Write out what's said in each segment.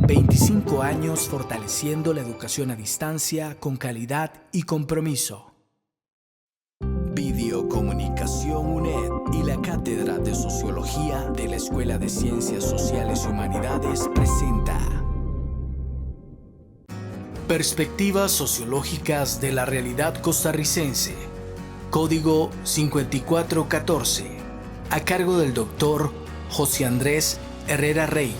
25 años fortaleciendo la educación a distancia con calidad y compromiso. Videocomunicación UNED y la Cátedra de Sociología de la Escuela de Ciencias Sociales y Humanidades presenta Perspectivas sociológicas de la realidad costarricense. Código 5414. A cargo del doctor José Andrés Herrera Rey.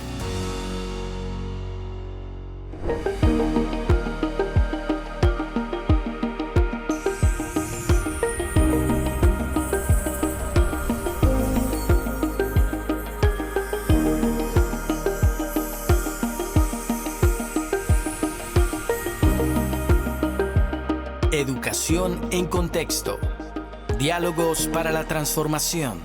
Educación en contexto. Diálogos para la transformación.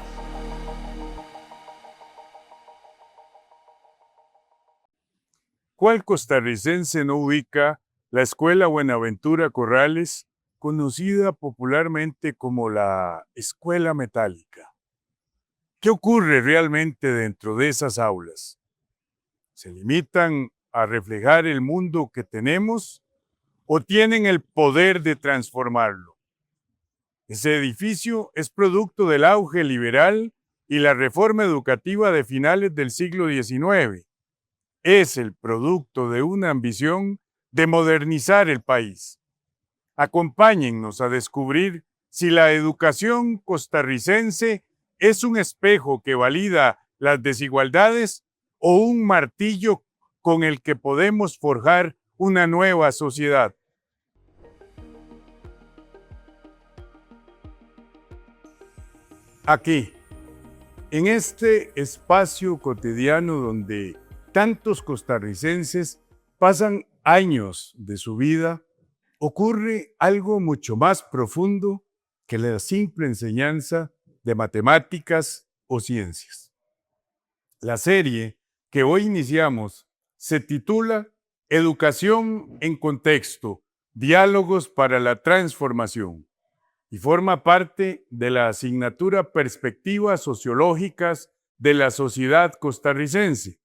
¿Cuál costarricense no ubica la Escuela Buenaventura Corrales, conocida popularmente como la Escuela Metálica? ¿Qué ocurre realmente dentro de esas aulas? ¿Se limitan a reflejar el mundo que tenemos o tienen el poder de transformarlo? Ese edificio es producto del auge liberal y la reforma educativa de finales del siglo XIX. Es el producto de una ambición de modernizar el país. Acompáñennos a descubrir si la educación costarricense es un espejo que valida las desigualdades o un martillo con el que podemos forjar una nueva sociedad. Aquí, en este espacio cotidiano donde tantos costarricenses pasan años de su vida, ocurre algo mucho más profundo que la simple enseñanza de matemáticas o ciencias. La serie que hoy iniciamos se titula Educación en contexto, diálogos para la transformación, y forma parte de la asignatura Perspectivas sociológicas de la sociedad costarricense.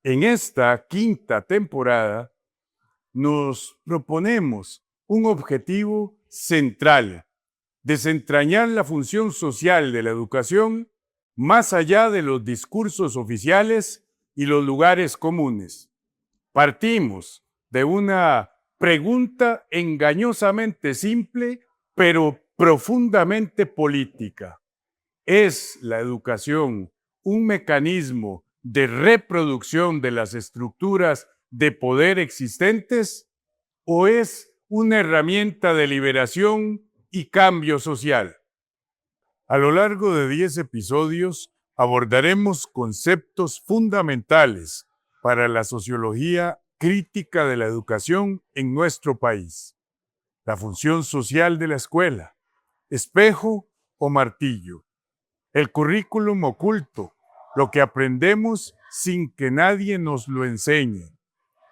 En esta quinta temporada nos proponemos un objetivo central: desentrañar la función social de la educación más allá de los discursos oficiales y los lugares comunes. Partimos de una pregunta engañosamente simple, pero profundamente política. ¿Es la educación un mecanismo de reproducción de las estructuras de poder existentes o es una herramienta de liberación y cambio social? A lo largo de 10 episodios abordaremos conceptos fundamentales para la sociología crítica de la educación en nuestro país. La función social de la escuela, espejo o martillo, el currículum oculto, lo que aprendemos sin que nadie nos lo enseñe,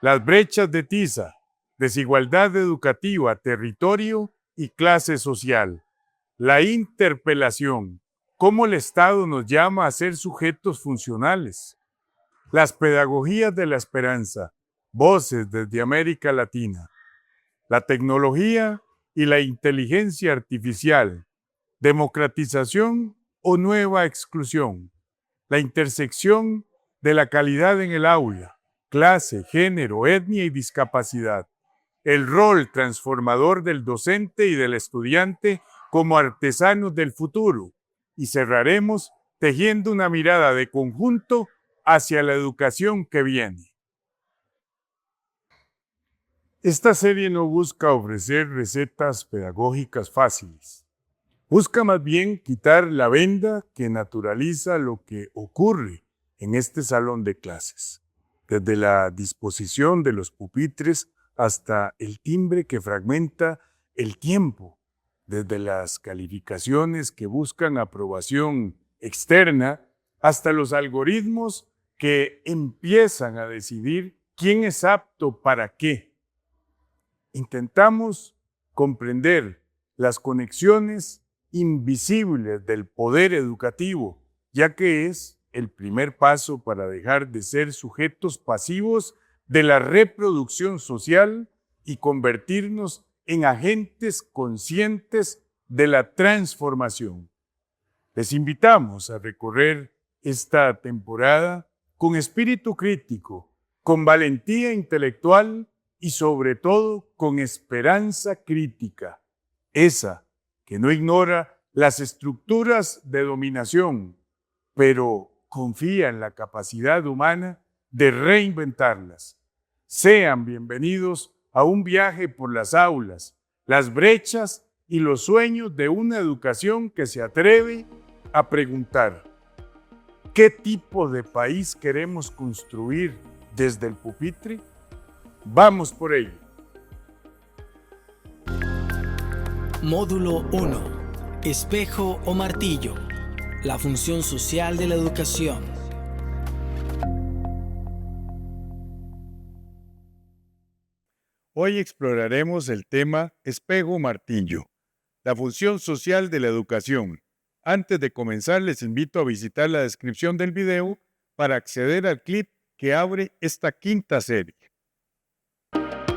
las brechas de tiza, desigualdad educativa, territorio y clase social, la interpelación, cómo el Estado nos llama a ser sujetos funcionales, las pedagogías de la esperanza, voces desde América Latina, la tecnología y la inteligencia artificial, democratización o nueva exclusión, la intersección de la calidad en el aula, clase, género, etnia y discapacidad, el rol transformador del docente y del estudiante como artesanos del futuro, y cerraremos tejiendo una mirada de conjunto hacia la educación que viene. Esta serie no busca ofrecer recetas pedagógicas fáciles. Busca más bien quitar la venda que naturaliza lo que ocurre en este salón de clases, desde la disposición de los pupitres hasta el timbre que fragmenta el tiempo, desde las calificaciones que buscan aprobación externa hasta los algoritmos que empiezan a decidir quién es apto para qué. Intentamos comprender las conexiones invisibles del poder educativo, ya que es el primer paso para dejar de ser sujetos pasivos de la reproducción social y convertirnos en agentes conscientes de la transformación. Les invitamos a recorrer esta temporada con espíritu crítico, con valentía intelectual y sobre todo con esperanza crítica, esa que no ignora las estructuras de dominación, pero confía en la capacidad humana de reinventarlas. Sean bienvenidos a un viaje por las aulas, las brechas y los sueños de una educación que se atreve a preguntar: ¿qué tipo de país queremos construir desde el pupitre? Vamos por ello. Módulo 1. Espejo o martillo. La función social de la educación. Hoy exploraremos el tema espejo o martillo, la función social de la educación. Antes de comenzar, les invito a visitar la descripción del video para acceder al clip que abre esta quinta serie.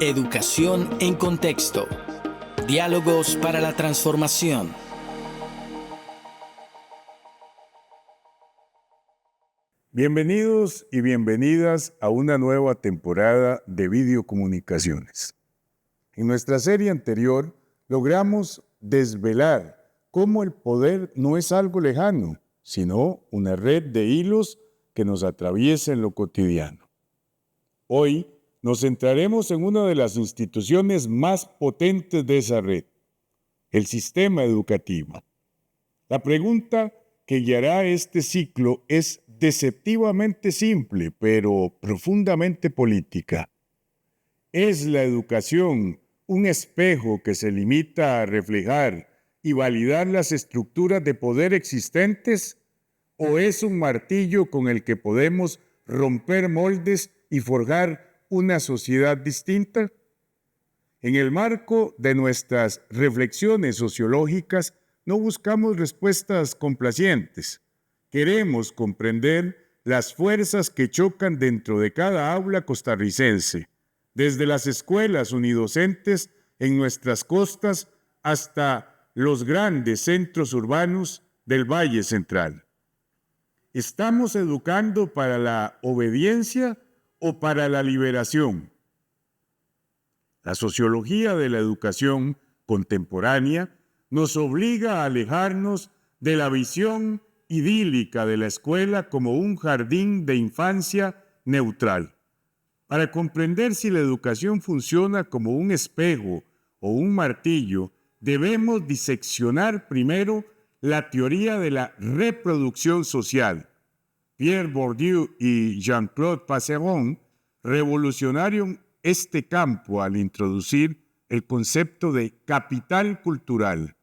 Educación en contexto. Diálogos para la transformación. Bienvenidos y bienvenidas a una nueva temporada de Videocomunicaciones. En nuestra serie anterior logramos desvelar cómo el poder no es algo lejano, sino una red de hilos que nos atraviesa en lo cotidiano. Hoy nos centraremos en una de las instituciones más potentes de esa red, el sistema educativo. La pregunta que guiará este ciclo es deceptivamente simple, pero profundamente política. ¿Es la educación un espejo que se limita a reflejar y validar las estructuras de poder existentes? ¿O es un martillo con el que podemos romper moldes y forjar una sociedad distinta? En el marco de nuestras reflexiones sociológicas, no buscamos respuestas complacientes. Queremos comprender las fuerzas que chocan dentro de cada aula costarricense, desde las escuelas unidocentes en nuestras costas hasta los grandes centros urbanos del Valle Central. ¿Estamos educando para la obediencia o para la liberación? La sociología de la educación contemporánea nos obliga a alejarnos de la visión idílica de la escuela como un jardín de infancia neutral. Para comprender si la educación funciona como un espejo o un martillo, debemos diseccionar primero la teoría de la reproducción social. Pierre Bourdieu y Jean-Claude Passeron revolucionaron este campo al introducir el concepto de capital cultural.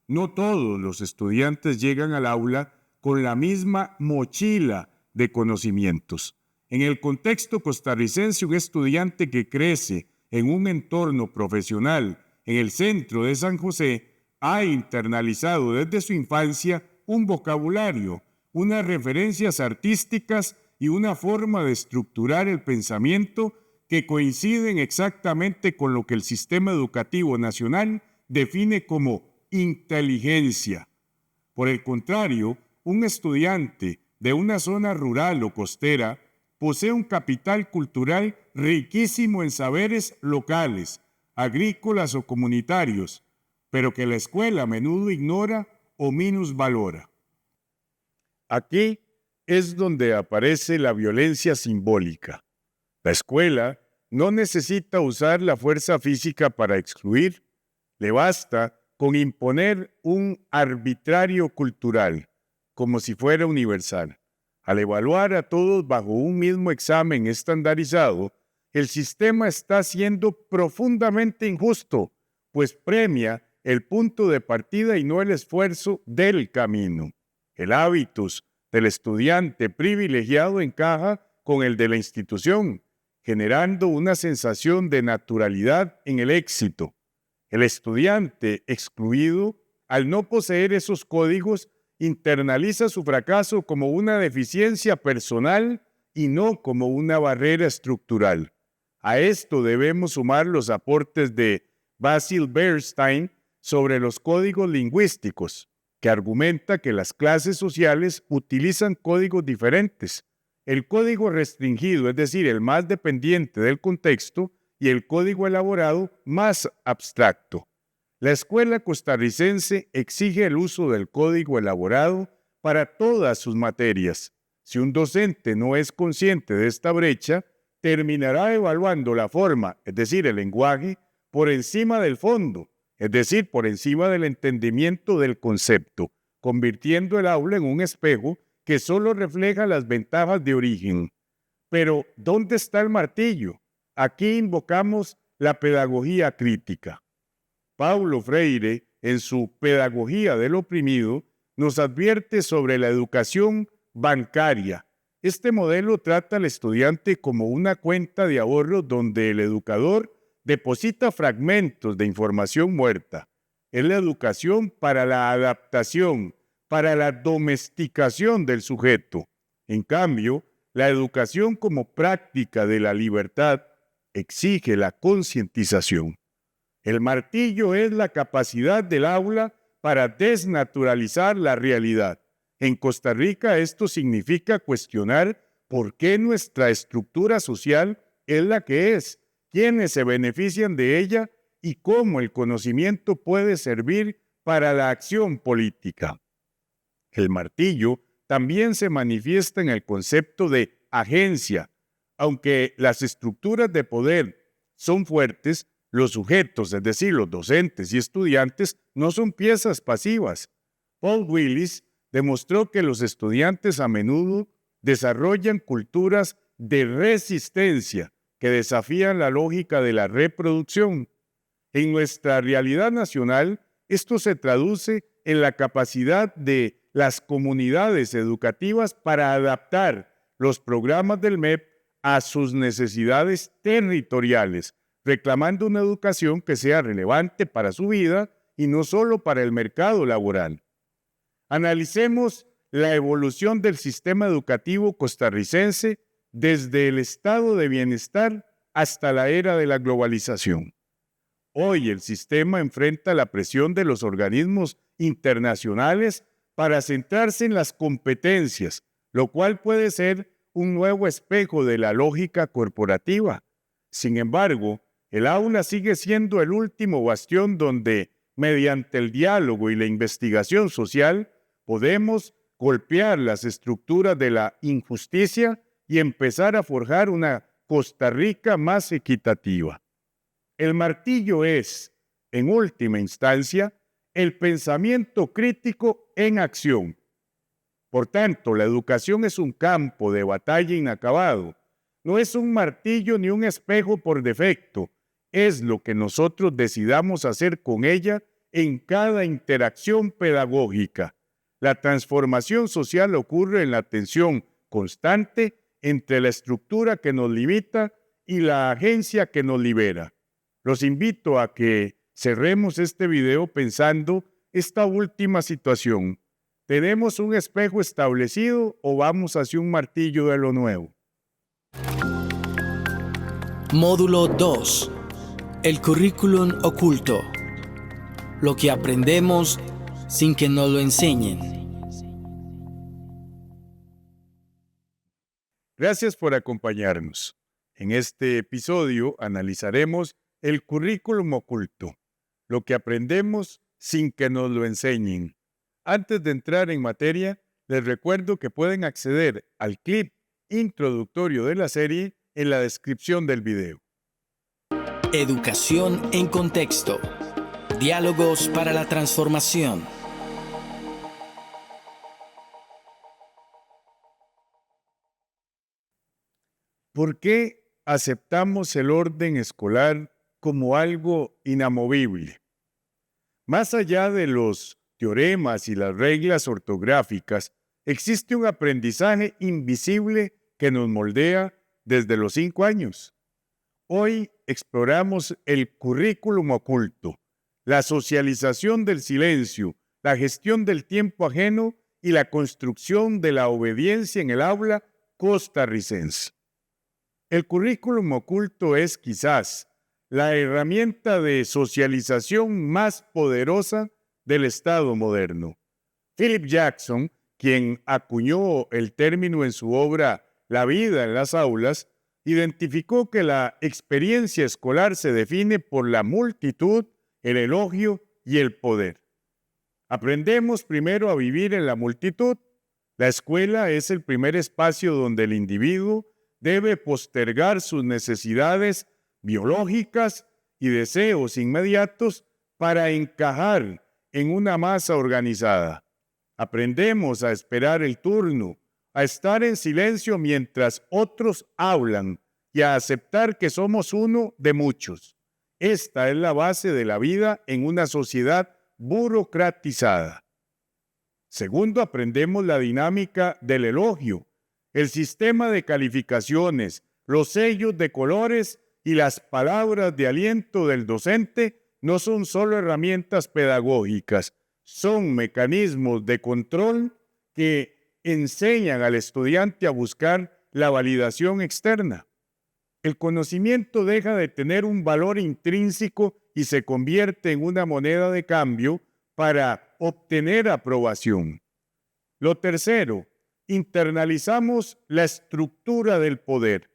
No todos los estudiantes llegan al aula con la misma mochila de conocimientos. En el contexto costarricense, un estudiante que crece en un entorno profesional en el centro de San José ha internalizado desde su infancia un vocabulario, unas referencias artísticas y una forma de estructurar el pensamiento que coinciden exactamente con lo que el sistema educativo nacional define como inteligencia. Por el contrario, un estudiante de una zona rural o costera posee un capital cultural riquísimo en saberes locales, agrícolas o comunitarios, pero que la escuela a menudo ignora o minusvalora. Aquí es donde aparece la violencia simbólica. La escuela no necesita usar la fuerza física para excluir, le basta con imponer un arbitrario cultural, como si fuera universal. Al evaluar a todos bajo un mismo examen estandarizado, el sistema está siendo profundamente injusto, pues premia el punto de partida y no el esfuerzo del camino. El hábitus del estudiante privilegiado encaja con el de la institución, generando una sensación de naturalidad en el éxito. El estudiante excluido, al no poseer esos códigos, internaliza su fracaso como una deficiencia personal y no como una barrera estructural. A esto debemos sumar los aportes de Basil Bernstein sobre los códigos lingüísticos, que argumenta que las clases sociales utilizan códigos diferentes. El código restringido, es decir, el más dependiente del contexto, y el código elaborado más abstracto. La escuela costarricense exige el uso del código elaborado para todas sus materias. Si un docente no es consciente de esta brecha, terminará evaluando la forma, es decir, el lenguaje, por encima del fondo, es decir, por encima del entendimiento del concepto, convirtiendo el aula en un espejo que solo refleja las ventajas de origen. Pero, ¿dónde está el martillo? Aquí invocamos la pedagogía crítica. Paulo Freire, en su Pedagogía del Oprimido, nos advierte sobre la educación bancaria. Este modelo trata al estudiante como una cuenta de ahorro donde el educador deposita fragmentos de información muerta. Es la educación para la adaptación, para la domesticación del sujeto. En cambio, la educación como práctica de la libertad exige la concientización. El martillo es la capacidad del aula para desnaturalizar la realidad. En Costa Rica esto significa cuestionar por qué nuestra estructura social es la que es, quiénes se benefician de ella y cómo el conocimiento puede servir para la acción política. El martillo también se manifiesta en el concepto de agencia. Aunque las estructuras de poder son fuertes, los sujetos, es decir, los docentes y estudiantes, no son piezas pasivas. Paul Willis demostró que los estudiantes a menudo desarrollan culturas de resistencia que desafían la lógica de la reproducción. En nuestra realidad nacional, esto se traduce en la capacidad de las comunidades educativas para adaptar los programas del MEP a sus necesidades territoriales, reclamando una educación que sea relevante para su vida y no solo para el mercado laboral. Analicemos la evolución del sistema educativo costarricense desde el estado de bienestar hasta la era de la globalización. Hoy el sistema enfrenta la presión de los organismos internacionales para centrarse en las competencias, lo cual puede ser un nuevo espejo de la lógica corporativa. Sin embargo, el aula sigue siendo el último bastión donde, mediante el diálogo y la investigación social, podemos golpear las estructuras de la injusticia y empezar a forjar una Costa Rica más equitativa. El martillo es, en última instancia, el pensamiento crítico en acción. Por tanto, la educación es un campo de batalla inacabado. No es un martillo ni un espejo por defecto. Es lo que nosotros decidamos hacer con ella en cada interacción pedagógica. La transformación social ocurre en la tensión constante entre la estructura que nos limita y la agencia que nos libera. Los invito a que cerremos este video pensando esta última situación. ¿Tenemos un espejo establecido o vamos hacia un martillo de lo nuevo? Módulo 2. El currículum oculto. Lo que aprendemos sin que nos lo enseñen. Gracias por acompañarnos. En este episodio analizaremos el currículum oculto. Lo que aprendemos sin que nos lo enseñen. Antes de entrar en materia, les recuerdo que pueden acceder al clip introductorio de la serie en la descripción del video. Educación en contexto. Diálogos para la transformación. ¿Por qué aceptamos el orden escolar como algo inamovible? Más allá de los teoremas y las reglas ortográficas, existe un aprendizaje invisible que nos moldea desde los 5 años. Hoy exploramos el currículum oculto, la socialización del silencio, la gestión del tiempo ajeno y la construcción de la obediencia en el aula costarricense. El currículum oculto es quizás la herramienta de socialización más poderosa del Estado moderno. Philip Jackson, quien acuñó el término en su obra La vida en las aulas, identificó que la experiencia escolar se define por la multitud, el elogio y el poder. Aprendemos primero a vivir en la multitud. La escuela es el primer espacio donde el individuo debe postergar sus necesidades biológicas y deseos inmediatos para encajar en una masa organizada. Aprendemos a esperar el turno, a estar en silencio mientras otros hablan y a aceptar que somos uno de muchos. Esta es la base de la vida en una sociedad burocratizada. Segundo, aprendemos la dinámica del elogio, el sistema de calificaciones, los sellos de colores y las palabras de aliento del docente no son solo herramientas pedagógicas, son mecanismos de control que enseñan al estudiante a buscar la validación externa. El conocimiento deja de tener un valor intrínseco y se convierte en una moneda de cambio para obtener aprobación. Lo tercero, internalizamos la estructura del poder.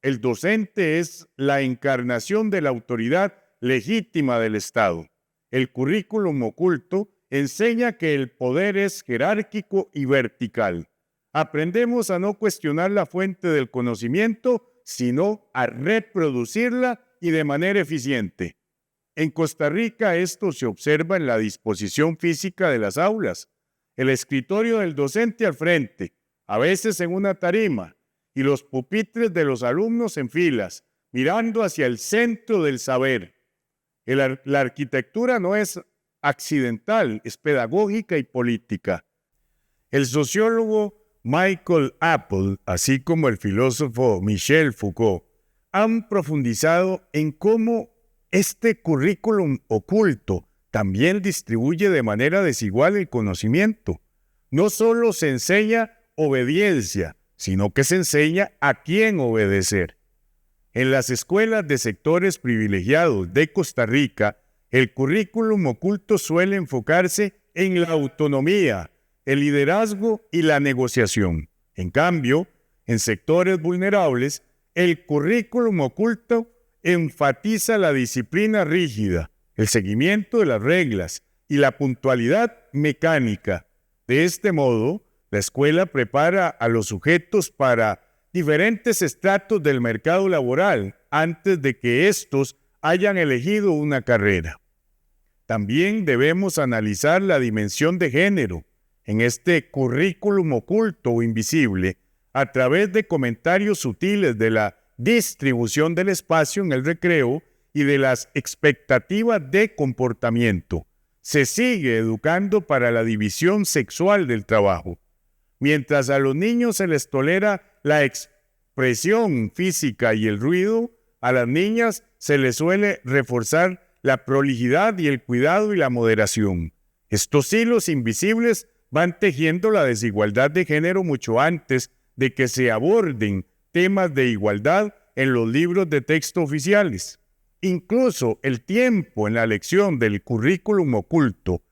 El docente es la encarnación de la autoridad legítima del Estado. El currículum oculto enseña que el poder es jerárquico y vertical. Aprendemos a no cuestionar la fuente del conocimiento, sino a reproducirla y de manera eficiente. En Costa Rica esto se observa en la disposición física de las aulas, el escritorio del docente al frente, a veces en una tarima, y los pupitres de los alumnos en filas, mirando hacia el centro del saber. La arquitectura no es accidental, es pedagógica y política. El sociólogo Michael Apple, así como el filósofo Michel Foucault, han profundizado en cómo este currículum oculto también distribuye de manera desigual el conocimiento. No solo se enseña obediencia, sino que se enseña a quién obedecer. En las escuelas de sectores privilegiados de Costa Rica, el currículum oculto suele enfocarse en la autonomía, el liderazgo y la negociación. En cambio, en sectores vulnerables, el currículum oculto enfatiza la disciplina rígida, el seguimiento de las reglas y la puntualidad mecánica. De este modo, la escuela prepara a los sujetos para diferentes estratos del mercado laboral antes de que éstos hayan elegido una carrera. También debemos analizar la dimensión de género en este currículum oculto o invisible a través de comentarios sutiles de la distribución del espacio en el recreo y de las expectativas de comportamiento. Se sigue educando para la división sexual del trabajo. Mientras a los niños se les tolera la expresión física y el ruido, a las niñas se les suele reforzar la prolijidad y el cuidado y la moderación. Estos hilos invisibles van tejiendo la desigualdad de género mucho antes de que se aborden temas de igualdad en los libros de texto oficiales. Incluso el tiempo en la lección del currículum oculto,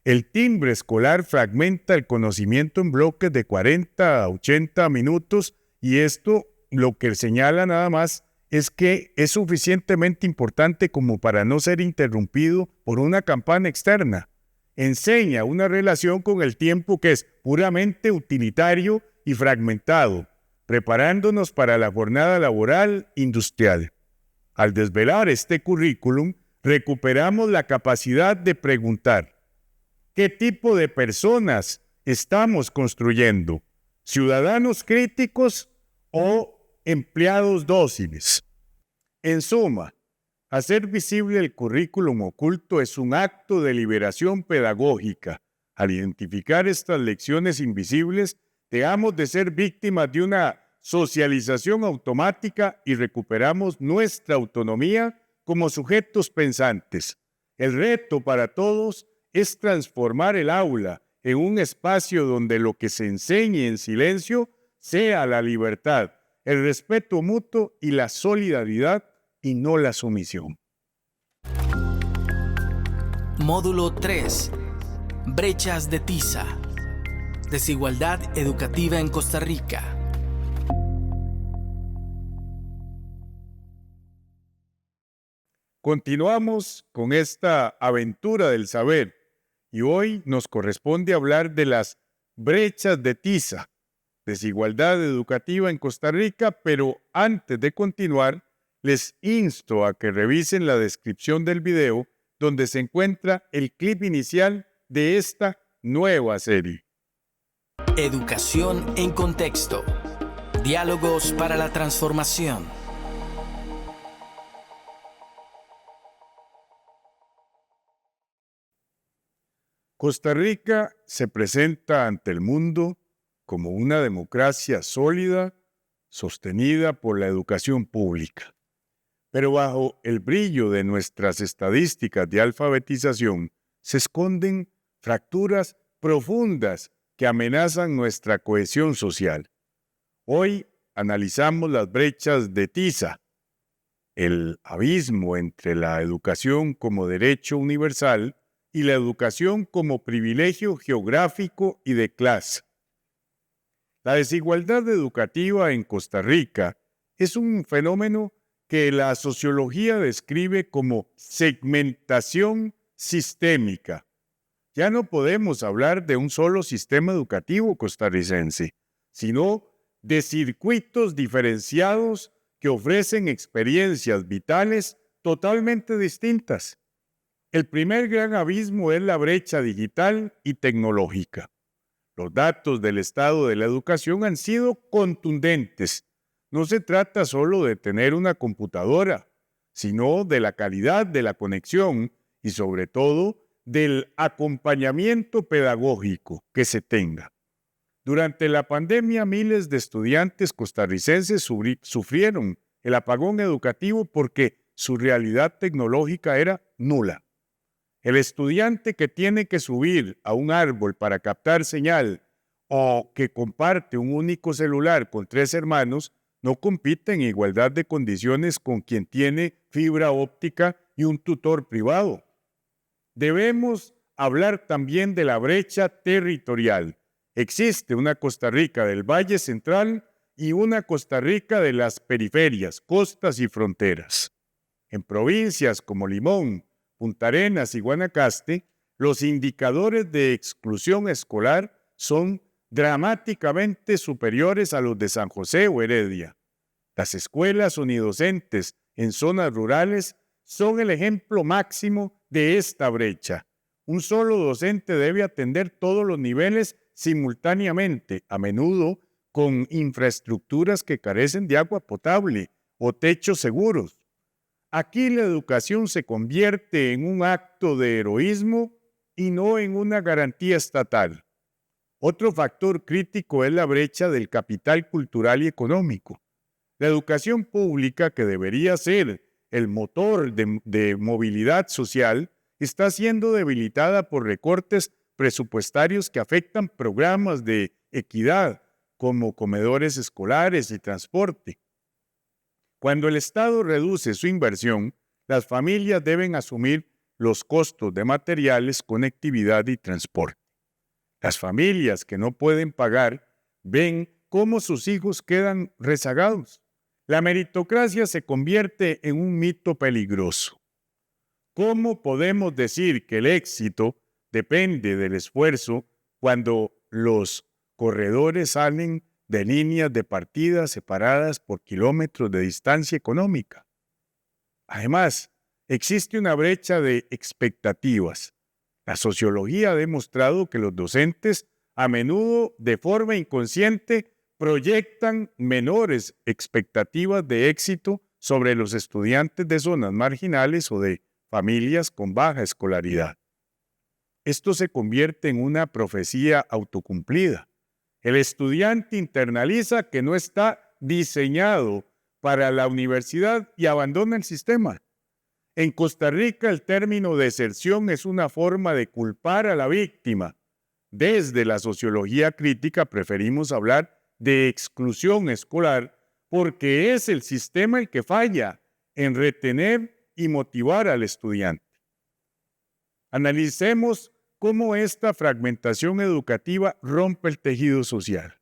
el timbre escolar fragmenta el conocimiento en bloques de 40 a 80 minutos y esto lo que señala nada más es que es suficientemente importante como para no ser interrumpido por una campana externa. Enseña una relación con el tiempo que es puramente utilitario y fragmentado, preparándonos para la jornada laboral industrial. Al desvelar este currículum, recuperamos la capacidad de preguntar: ¿qué tipo de personas estamos construyendo? ¿Ciudadanos críticos o empleados dóciles? En suma, hacer visible el currículum oculto es un acto de liberación pedagógica. Al identificar estas lecciones invisibles, dejamos de ser víctimas de una socialización automática y recuperamos nuestra autonomía como sujetos pensantes. El reto para todos es transformar el aula en un espacio donde lo que se enseñe en silencio sea la libertad, el respeto mutuo y la solidaridad y no la sumisión. Módulo 3. Brechas de tiza. Desigualdad educativa en Costa Rica. Continuamos con esta aventura del saber y hoy nos corresponde hablar de las brechas de tiza, desigualdad educativa en Costa Rica, pero antes de continuar, les insto a que revisen la descripción del video donde se encuentra el clip inicial de esta nueva serie. Educación en contexto. Diálogos para la transformación. Costa Rica se presenta ante el mundo como una democracia sólida, sostenida por la educación pública. Pero bajo el brillo de nuestras estadísticas de alfabetización se esconden fracturas profundas que amenazan nuestra cohesión social. Hoy analizamos las brechas de tiza, el abismo entre la educación como derecho universal y la educación como privilegio geográfico y de clase. La desigualdad educativa en Costa Rica es un fenómeno que la sociología describe como segmentación sistémica. Ya no podemos hablar de un solo sistema educativo costarricense, sino de circuitos diferenciados que ofrecen experiencias vitales totalmente distintas. El primer gran abismo es la brecha digital y tecnológica. Los datos del estado de la educación han sido contundentes. No se trata solo de tener una computadora, sino de la calidad de la conexión y sobre todo del acompañamiento pedagógico que se tenga. Durante la pandemia, miles de estudiantes costarricenses sufrieron el apagón educativo porque su realidad tecnológica era nula. El estudiante que tiene que subir a un árbol para captar señal o que comparte un único celular con 3 hermanos no compite en igualdad de condiciones con quien tiene fibra óptica y un tutor privado. Debemos hablar también de la brecha territorial. Existe una Costa Rica del Valle Central y una Costa Rica de las periferias, costas y fronteras. En provincias como Limón, Punta Arenas y Guanacaste, los indicadores de exclusión escolar son dramáticamente superiores a los de San José o Heredia. Las escuelas unidocentes en zonas rurales son el ejemplo máximo de esta brecha. Un solo docente debe atender todos los niveles simultáneamente, a menudo con infraestructuras que carecen de agua potable o techos seguros. Aquí la educación se convierte en un acto de heroísmo y no en una garantía estatal. Otro factor crítico es la brecha del capital cultural y económico. La educación pública, que debería ser el motor de movilidad social, está siendo debilitada por recortes presupuestarios que afectan programas de equidad, como comedores escolares y transporte. Cuando el Estado reduce su inversión, las familias deben asumir los costos de materiales, conectividad y transporte. Las familias que no pueden pagar ven cómo sus hijos quedan rezagados. La meritocracia se convierte en un mito peligroso. ¿Cómo podemos decir que el éxito depende del esfuerzo cuando los corredores salen de líneas de partida separadas por kilómetros de distancia económica? Además, existe una brecha de expectativas. La sociología ha demostrado que los docentes, a menudo de forma inconsciente, proyectan menores expectativas de éxito sobre los estudiantes de zonas marginales o de familias con baja escolaridad. Esto se convierte en una profecía autocumplida. El estudiante internaliza que no está diseñado para la universidad y abandona el sistema. En Costa Rica, el término deserción es una forma de culpar a la víctima. Desde la sociología crítica preferimos hablar de exclusión escolar porque es el sistema el que falla en retener y motivar al estudiante. Analicemos cómo esta fragmentación educativa rompe el tejido social.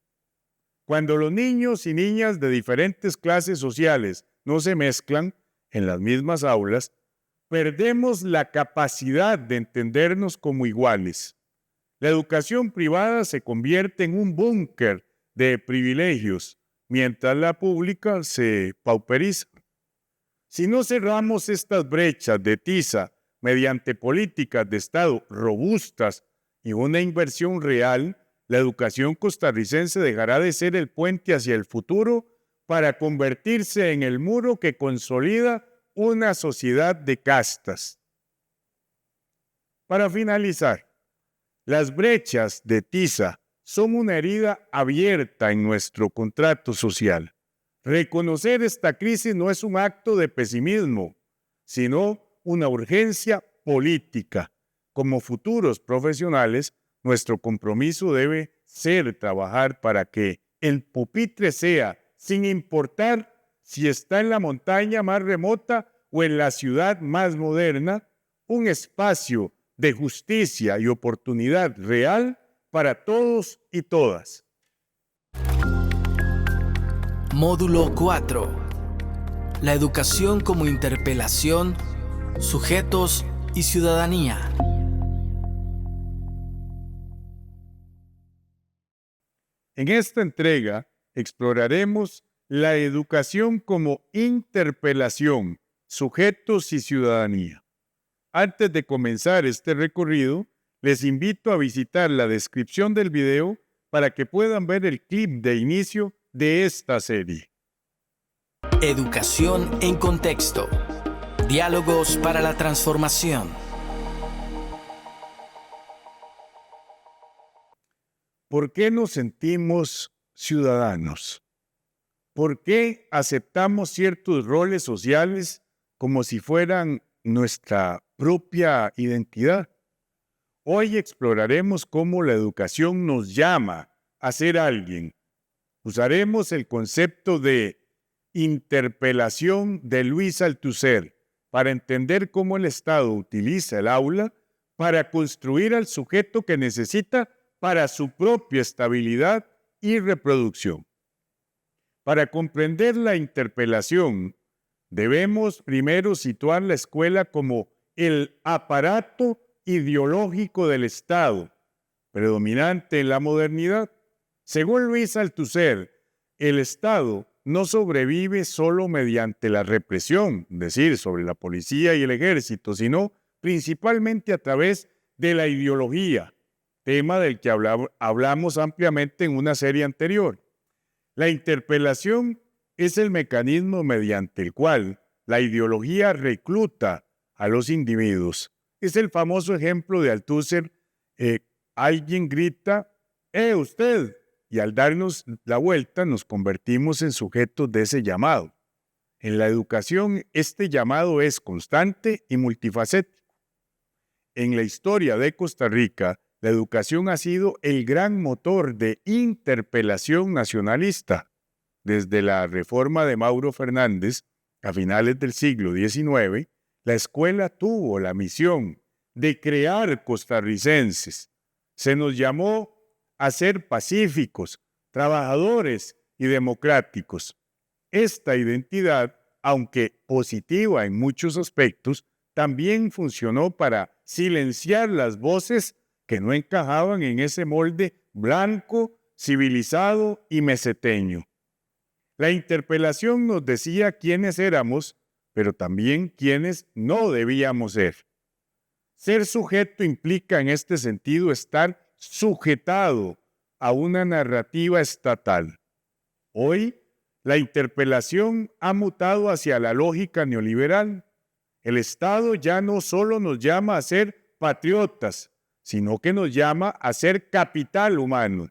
Cuando los niños y niñas de diferentes clases sociales no se mezclan en las mismas aulas, perdemos la capacidad de entendernos como iguales. La educación privada se convierte en un búnker de privilegios, mientras la pública se pauperiza. Si no cerramos estas brechas de tiza mediante políticas de Estado robustas y una inversión real, la educación costarricense dejará de ser el puente hacia el futuro para convertirse en el muro que consolida una sociedad de castas. Para finalizar, las brechas de tiza son una herida abierta en nuestro contrato social. Reconocer esta crisis no es un acto de pesimismo, sino una urgencia política. Como futuros profesionales, nuestro compromiso debe ser trabajar para que el pupitre sea, sin importar si está en la montaña más remota o en la ciudad más moderna, un espacio de justicia y oportunidad real para todos y todas. Módulo 4. La educación como interpelación, sujetos y ciudadanía. En esta entrega exploraremos la educación como interpelación, sujetos y ciudadanía. Antes de comenzar este recorrido, les invito a visitar la descripción del video para que puedan ver el clip de inicio de esta serie. Educación en contexto. Diálogos para la transformación. ¿Por qué nos sentimos ciudadanos? ¿Por qué aceptamos ciertos roles sociales como si fueran nuestra propia identidad? Hoy exploraremos cómo la educación nos llama a ser alguien. Usaremos el concepto de interpelación de Luis Althusser para entender cómo el Estado utiliza el aula para construir al sujeto que necesita para su propia estabilidad y reproducción. Para comprender la interpelación, debemos primero situar la escuela como el aparato ideológico del Estado, predominante en la modernidad. Según Luis Althusser, el Estado no sobrevive solo mediante la represión, es decir, sobre la policía y el ejército, sino principalmente a través de la ideología, tema del que hablamos ampliamente en una serie anterior. La interpelación es el mecanismo mediante el cual la ideología recluta a los individuos. Es el famoso ejemplo de Althusser, alguien grita, usted, y al darnos la vuelta nos convertimos en sujetos de ese llamado. En la educación, este llamado es constante y multifacético. En la historia de Costa Rica, la educación ha sido el gran motor de interpelación nacionalista. Desde la reforma de Mauro Fernández, a finales del siglo XIX, la escuela tuvo la misión de crear costarricenses. Se nos llamó a ser pacíficos, trabajadores y democráticos. Esta identidad, aunque positiva en muchos aspectos, también funcionó para silenciar las voces que no encajaban en ese molde blanco, civilizado y meseteño. La interpelación nos decía quiénes éramos, pero también quiénes no debíamos ser. Ser sujeto implica en este sentido estar sujetado a una narrativa estatal. Hoy, la interpelación ha mutado hacia la lógica neoliberal. El Estado ya no solo nos llama a ser patriotas, sino que nos llama a ser capital humano.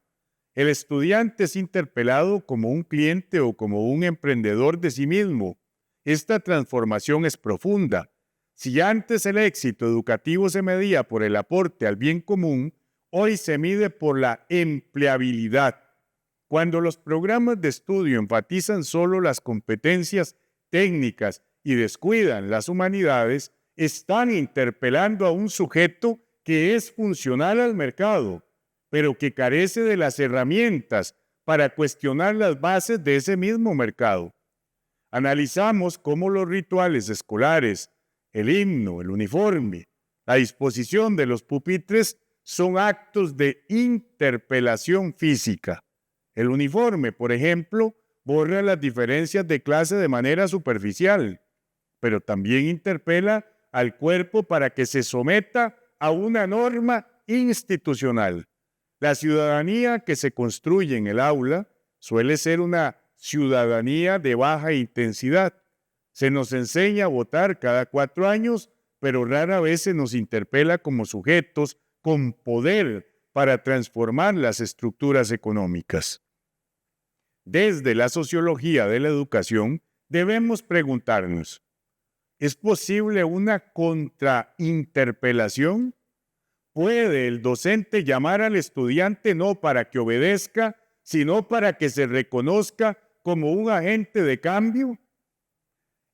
El estudiante es interpelado como un cliente o como un emprendedor de sí mismo. Esta transformación es profunda. Si antes el éxito educativo se medía por el aporte al bien común, hoy se mide por la empleabilidad. Cuando los programas de estudio enfatizan solo las competencias técnicas y descuidan las humanidades, están interpelando a un sujeto que es funcional al mercado, pero que carece de las herramientas para cuestionar las bases de ese mismo mercado. Analizamos cómo los rituales escolares, el himno, el uniforme, la disposición de los pupitres son actos de interpelación física. El uniforme, por ejemplo, borra las diferencias de clase de manera superficial, pero también interpela al cuerpo para que se someta a una norma institucional. La ciudadanía que se construye en el aula suele ser una ciudadanía de baja intensidad. Se nos enseña a votar cada 4 años, pero rara vez se nos interpela como sujetos con poder para transformar las estructuras económicas. Desde la sociología de la educación, debemos preguntarnos, ¿es posible una contrainterpelación? ¿Puede el docente llamar al estudiante no para que obedezca, sino para que se reconozca como un agente de cambio?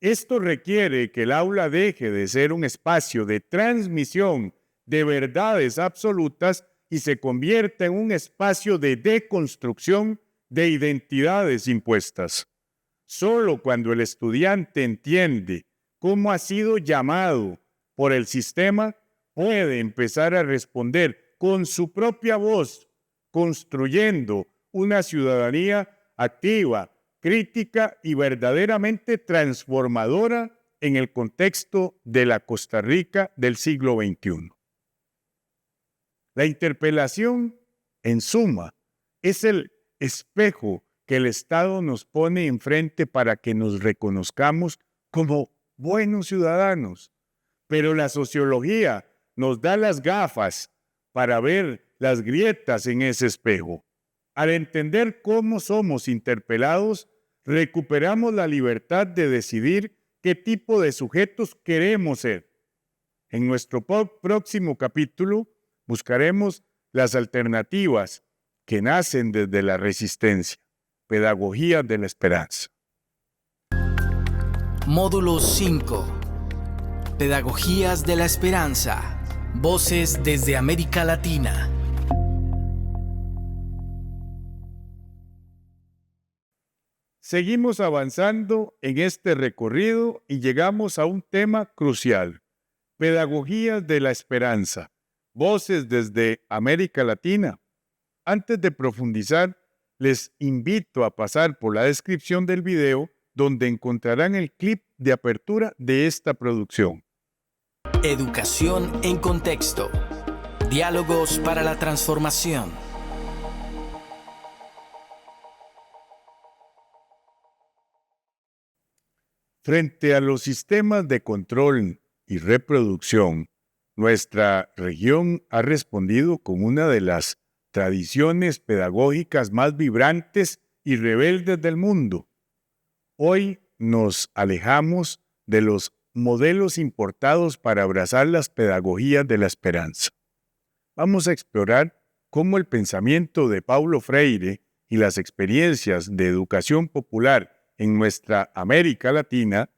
Esto requiere que el aula deje de ser un espacio de transmisión de verdades absolutas y se convierta en un espacio de deconstrucción de identidades impuestas. Solo cuando el estudiante entiende cómo ha sido llamado por el sistema, puede empezar a responder con su propia voz, construyendo una ciudadanía activa, crítica y verdaderamente transformadora en el contexto de la Costa Rica del siglo XXI. La interpelación, en suma, es el espejo que el Estado nos pone enfrente para que nos reconozcamos como buenos ciudadanos. Pero la sociología nos da las gafas para ver las grietas en ese espejo. Al entender cómo somos interpelados, recuperamos la libertad de decidir qué tipo de sujetos queremos ser. En nuestro próximo capítulo buscaremos las alternativas que nacen desde la resistencia, pedagogía de la esperanza. Módulo 5. Pedagogías de la esperanza. Voces desde América Latina. Seguimos avanzando en este recorrido y llegamos a un tema crucial: pedagogías de la esperanza. Voces desde América Latina. Antes de profundizar, les invito a pasar por la descripción del video donde encontrarán el clip de apertura de esta producción. Educación en contexto. Diálogos para la transformación. Frente a los sistemas de control y reproducción, nuestra región ha respondido con una de las tradiciones pedagógicas más vibrantes y rebeldes del mundo. Hoy nos alejamos de los modelos importados para abrazar las pedagogías de la esperanza. Vamos a explorar cómo el pensamiento de Paulo Freire y las experiencias de educación popular en nuestra América Latina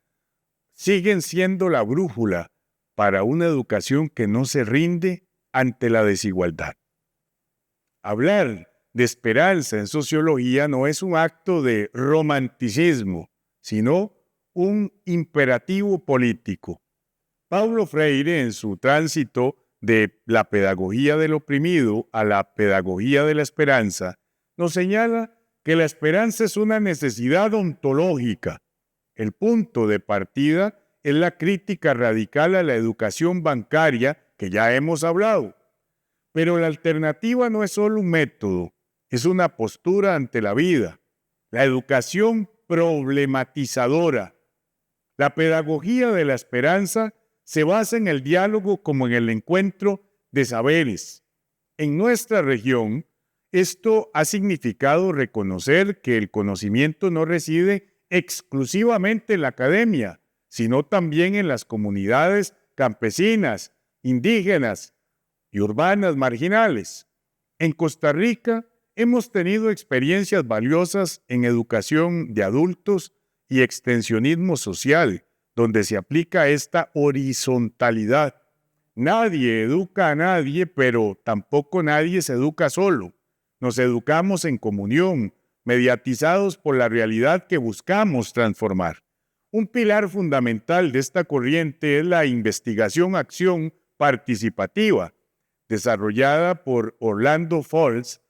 siguen siendo la brújula para una educación que no se rinde ante la desigualdad. Hablar de esperanza en sociología no es un acto de romanticismo, sino un imperativo político. Paulo Freire, en su tránsito de la pedagogía del oprimido a la pedagogía de la esperanza, nos señala que la esperanza es una necesidad ontológica. El punto de partida es la crítica radical a la educación bancaria que ya hemos hablado. Pero la alternativa no es solo un método, es una postura ante la vida. La educación problematizadora. La pedagogía de la esperanza se basa en el diálogo como en el encuentro de saberes. En nuestra región, esto ha significado reconocer que el conocimiento no reside exclusivamente en la academia, sino también en las comunidades campesinas, indígenas y urbanas marginales. En Costa Rica, hemos tenido experiencias valiosas en educación de adultos y extensionismo social, donde se aplica esta horizontalidad. Nadie educa a nadie, pero tampoco nadie se educa solo. Nos educamos en comunión, mediatizados por la realidad que buscamos transformar. Un pilar fundamental de esta corriente es la investigación-acción participativa, desarrollada por Orlando Falls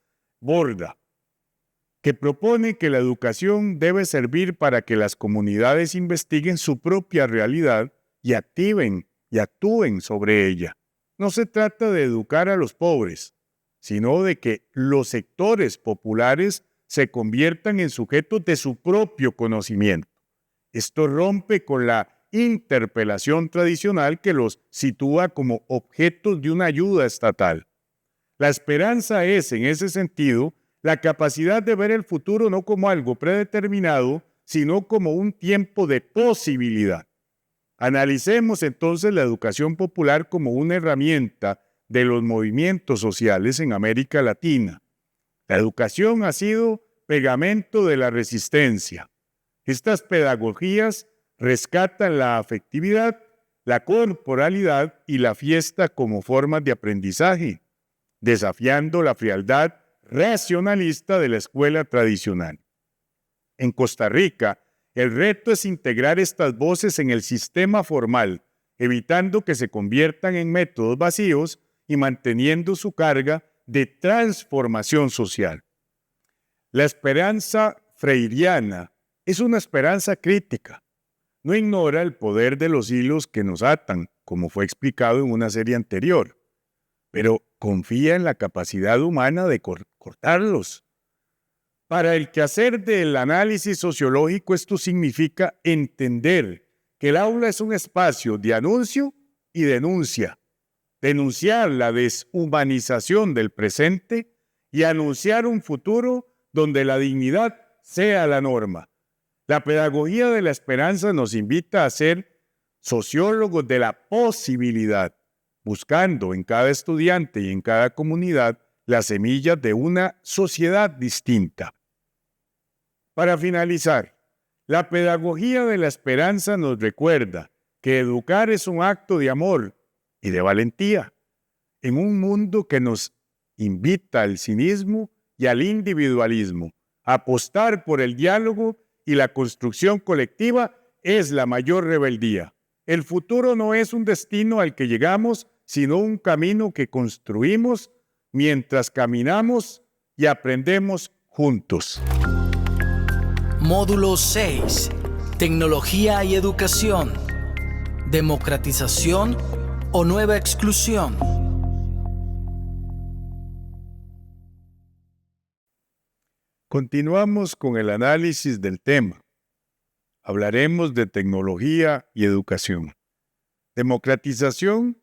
Borda, que propone que la educación debe servir para que las comunidades investiguen su propia realidad y actúen sobre ella. No se trata de educar a los pobres, sino de que los sectores populares se conviertan en sujetos de su propio conocimiento. Esto rompe con la interpelación tradicional que los sitúa como objetos de una ayuda estatal. La esperanza es, en ese sentido, la capacidad de ver el futuro no como algo predeterminado, sino como un tiempo de posibilidad. Analicemos entonces la educación popular como una herramienta de los movimientos sociales en América Latina. La educación ha sido pegamento de la resistencia. Estas pedagogías rescatan la afectividad, la corporalidad y la fiesta como formas de aprendizaje, desafiando la frialdad racionalista de la escuela tradicional. En Costa Rica, el reto es integrar estas voces en el sistema formal, evitando que se conviertan en métodos vacíos y manteniendo su carga de transformación social. La esperanza freiriana es una esperanza crítica. No ignora el poder de los hilos que nos atan, como fue explicado en una serie anterior, pero confía en la capacidad humana de cortarlos. Para el quehacer del análisis sociológico, esto significa entender que el aula es un espacio de anuncio y denuncia. Denunciar la deshumanización del presente y anunciar un futuro donde la dignidad sea la norma. La pedagogía de la esperanza nos invita a ser sociólogos de la posibilidad, buscando en cada estudiante y en cada comunidad las semillas de una sociedad distinta. Para finalizar, la pedagogía de la esperanza nos recuerda que educar es un acto de amor y de valentía en un mundo que nos invita al cinismo y al individualismo. Apostar por el diálogo y la construcción colectiva es la mayor rebeldía. El futuro no es un destino al que llegamos, sino un camino que construimos mientras caminamos y aprendemos juntos. Módulo 6. Tecnología y educación. Democratización o nueva exclusión. Continuamos con el análisis del tema. Hablaremos de tecnología y educación. Democratización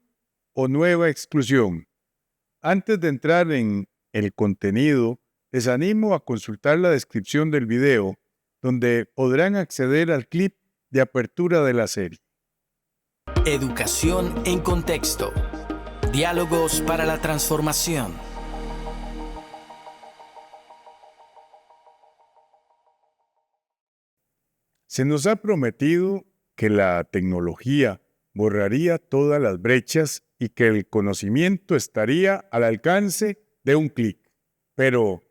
o nueva exclusión. Antes de entrar en el contenido, les animo a consultar la descripción del video, donde podrán acceder al clip de apertura de la serie. Educación en contexto. Diálogos para la transformación. Se nos ha prometido que la tecnología borraría todas las brechas y que el conocimiento estaría al alcance de un clic. Pero,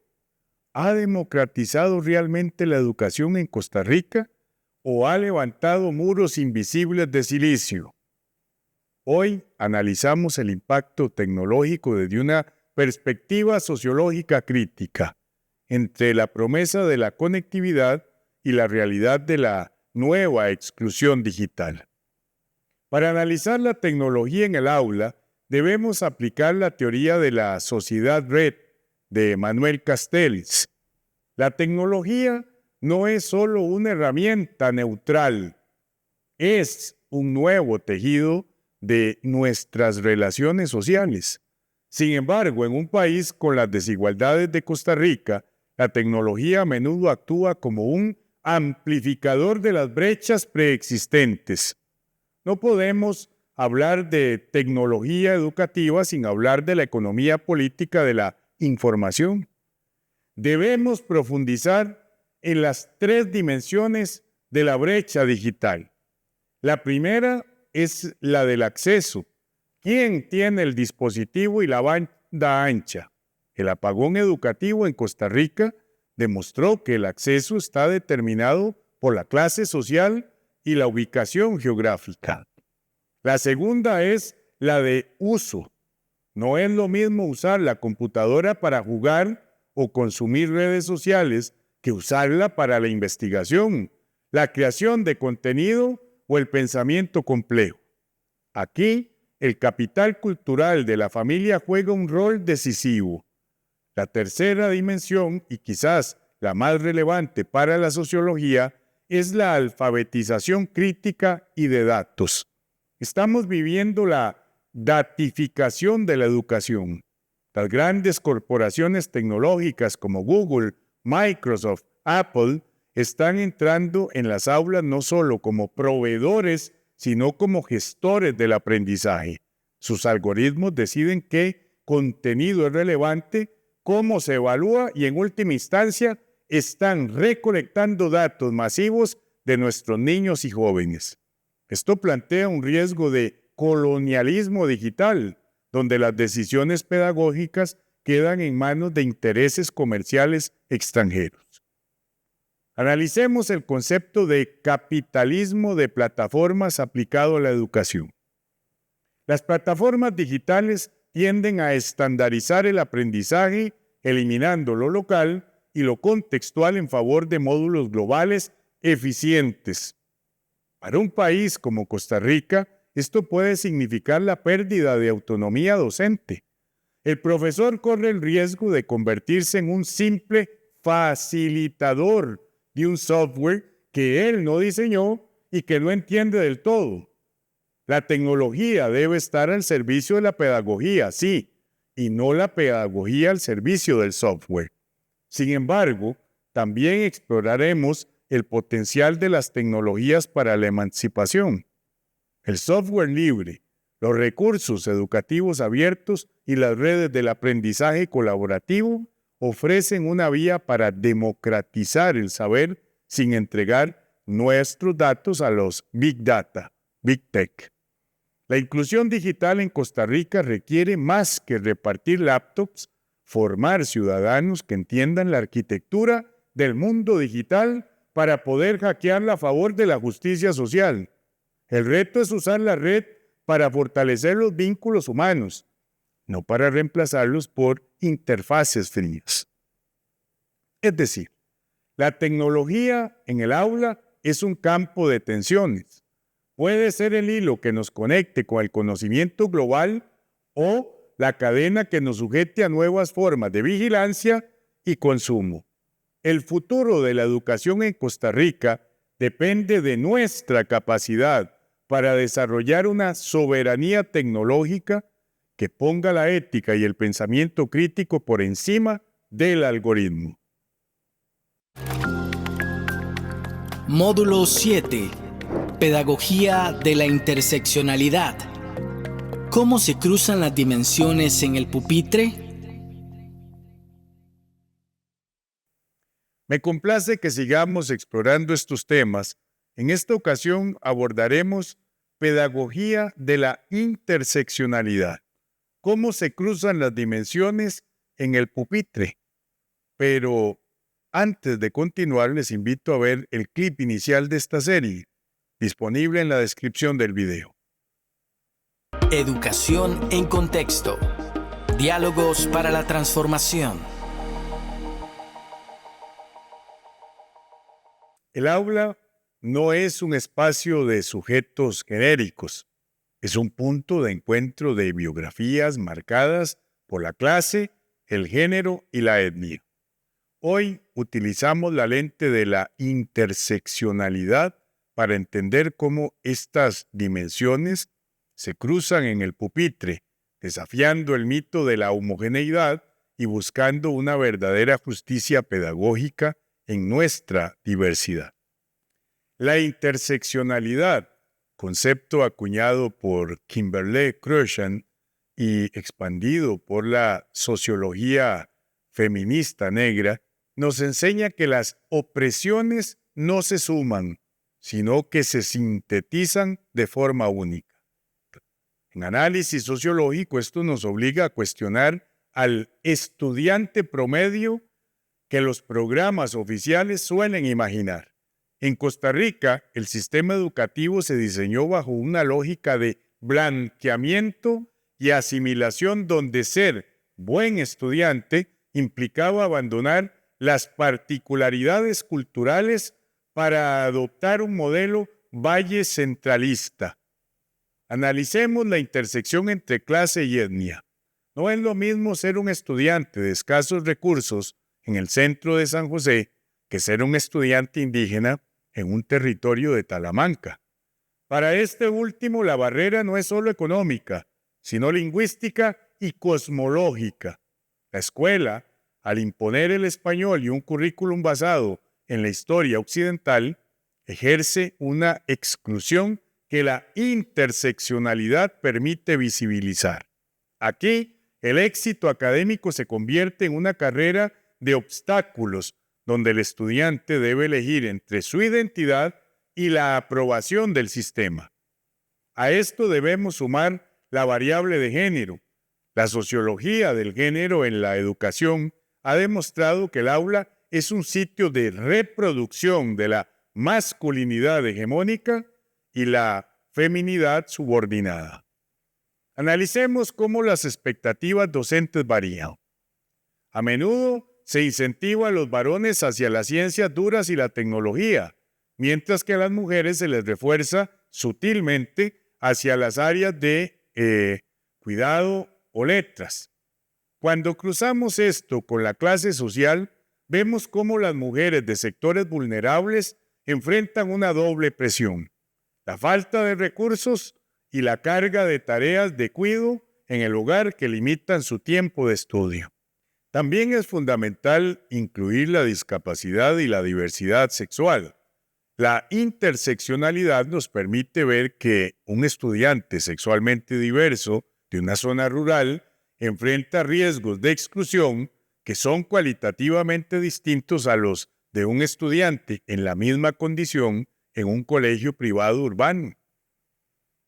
¿ha democratizado realmente la educación en Costa Rica o ha levantado muros invisibles de silicio? Hoy analizamos el impacto tecnológico desde una perspectiva sociológica crítica entre la promesa de la conectividad y la realidad de la nueva exclusión digital. Para analizar la tecnología en el aula, debemos aplicar la teoría de la sociedad red de Manuel Castells. La tecnología no es solo una herramienta neutral, es un nuevo tejido de nuestras relaciones sociales. Sin embargo, en un país con las desigualdades de Costa Rica, la tecnología a menudo actúa como un amplificador de las brechas preexistentes. No podemos hablar de tecnología educativa sin hablar de la economía política de la información. debemos profundizar en las tres dimensiones de la brecha digital. La primera es la del acceso. ¿Quién tiene el dispositivo y la banda ancha? El apagón educativo en Costa Rica demostró que el acceso está determinado por la clase social y la ubicación geográfica. La segunda es la de uso. No es lo mismo usar la computadora para jugar o consumir redes sociales que usarla para la investigación, la creación de contenido o el pensamiento complejo. Aquí, el capital cultural de la familia juega un rol decisivo. La tercera dimensión, y quizás la más relevante para la sociología, es la alfabetización crítica y de datos. Estamos viviendo la datificación de la educación. Las grandes corporaciones tecnológicas como Google, Microsoft, Apple están entrando en las aulas no solo como proveedores, sino como gestores del aprendizaje. Sus algoritmos deciden qué contenido es relevante, cómo se evalúa y en última instancia están recolectando datos masivos de nuestros niños y jóvenes. Esto plantea un riesgo de colonialismo digital, donde las decisiones pedagógicas quedan en manos de intereses comerciales extranjeros. Analicemos el concepto de capitalismo de plataformas aplicado a la educación. Las plataformas digitales tienden a estandarizar el aprendizaje, eliminando lo local y lo contextual en favor de módulos globales eficientes. Para un país como Costa Rica, esto puede significar la pérdida de autonomía docente. El profesor corre el riesgo de convertirse en un simple facilitador de un software que él no diseñó y que no entiende del todo. La tecnología debe estar al servicio de la pedagogía, sí, y no la pedagogía al servicio del software. Sin embargo, también exploraremos el potencial de las tecnologías para la emancipación. El software libre, los recursos educativos abiertos y las redes del aprendizaje colaborativo ofrecen una vía para democratizar el saber sin entregar nuestros datos a los Big Data, Big Tech. La inclusión digital en Costa Rica requiere más que repartir laptops, formar ciudadanos que entiendan la arquitectura del mundo digital para poder hackearla a favor de la justicia social. El reto es usar la red para fortalecer los vínculos humanos, no para reemplazarlos por interfaces frías. Es decir, la tecnología en el aula es un campo de tensiones. Puede ser el hilo que nos conecte con el conocimiento global o la cadena que nos sujete a nuevas formas de vigilancia y consumo. El futuro de la educación en Costa Rica depende de nuestra capacidad para desarrollar una soberanía tecnológica que ponga la ética y el pensamiento crítico por encima del algoritmo. Módulo 7. Pedagogía de la interseccionalidad. ¿Cómo se cruzan las dimensiones en el pupitre? Me complace que sigamos explorando estos temas. En esta ocasión abordaremos pedagogía de la interseccionalidad. ¿Cómo se cruzan las dimensiones en el pupitre? Pero antes de continuar, les invito a ver el clip inicial de esta serie, disponible en la descripción del video. Educación en contexto. Diálogos para la transformación. El aula no es un espacio de sujetos genéricos. Es un punto de encuentro de biografías marcadas por la clase, el género y la etnia. Hoy utilizamos la lente de la interseccionalidad para entender cómo estas dimensiones se cruzan en el pupitre, desafiando el mito de la homogeneidad y buscando una verdadera justicia pedagógica en nuestra diversidad. La interseccionalidad, concepto acuñado por Kimberlé Crenshaw y expandido por la sociología feminista negra, nos enseña que las opresiones no se suman, sino que se sintetizan de forma única. En análisis sociológico, esto nos obliga a cuestionar al estudiante promedio que los programas oficiales suelen imaginar. En Costa Rica, el sistema educativo se diseñó bajo una lógica de blanqueamiento y asimilación donde ser buen estudiante implicaba abandonar las particularidades culturales para adoptar un modelo valle centralista. Analicemos la intersección entre clase y etnia. No es lo mismo ser un estudiante de escasos recursos en el centro de San José que ser un estudiante indígena en un territorio de Talamanca. Para este último, la barrera no es solo económica, sino lingüística y cosmológica. La escuela, al imponer el español y un currículum basado en la historia occidental, ejerce una exclusión que la interseccionalidad permite visibilizar. Aquí, el éxito académico se convierte en una carrera de obstáculos, donde el estudiante debe elegir entre su identidad y la aprobación del sistema. A esto debemos sumar la variable de género. La sociología del género en la educación ha demostrado que el aula es un sitio de reproducción de la masculinidad hegemónica y la feminidad subordinada. Analicemos cómo las expectativas docentes varían. A menudo se incentiva a los varones hacia las ciencias duras y la tecnología, mientras que a las mujeres se les refuerza sutilmente hacia las áreas de cuidado o letras. Cuando cruzamos esto con la clase social, vemos cómo las mujeres de sectores vulnerables enfrentan una doble presión: la falta de recursos y la carga de tareas de cuidado en el hogar que limitan su tiempo de estudio. También es fundamental incluir la discapacidad y la diversidad sexual. La interseccionalidad nos permite ver que un estudiante sexualmente diverso de una zona rural enfrenta riesgos de exclusión que son cualitativamente distintos a los de un estudiante en la misma condición en un colegio privado urbano.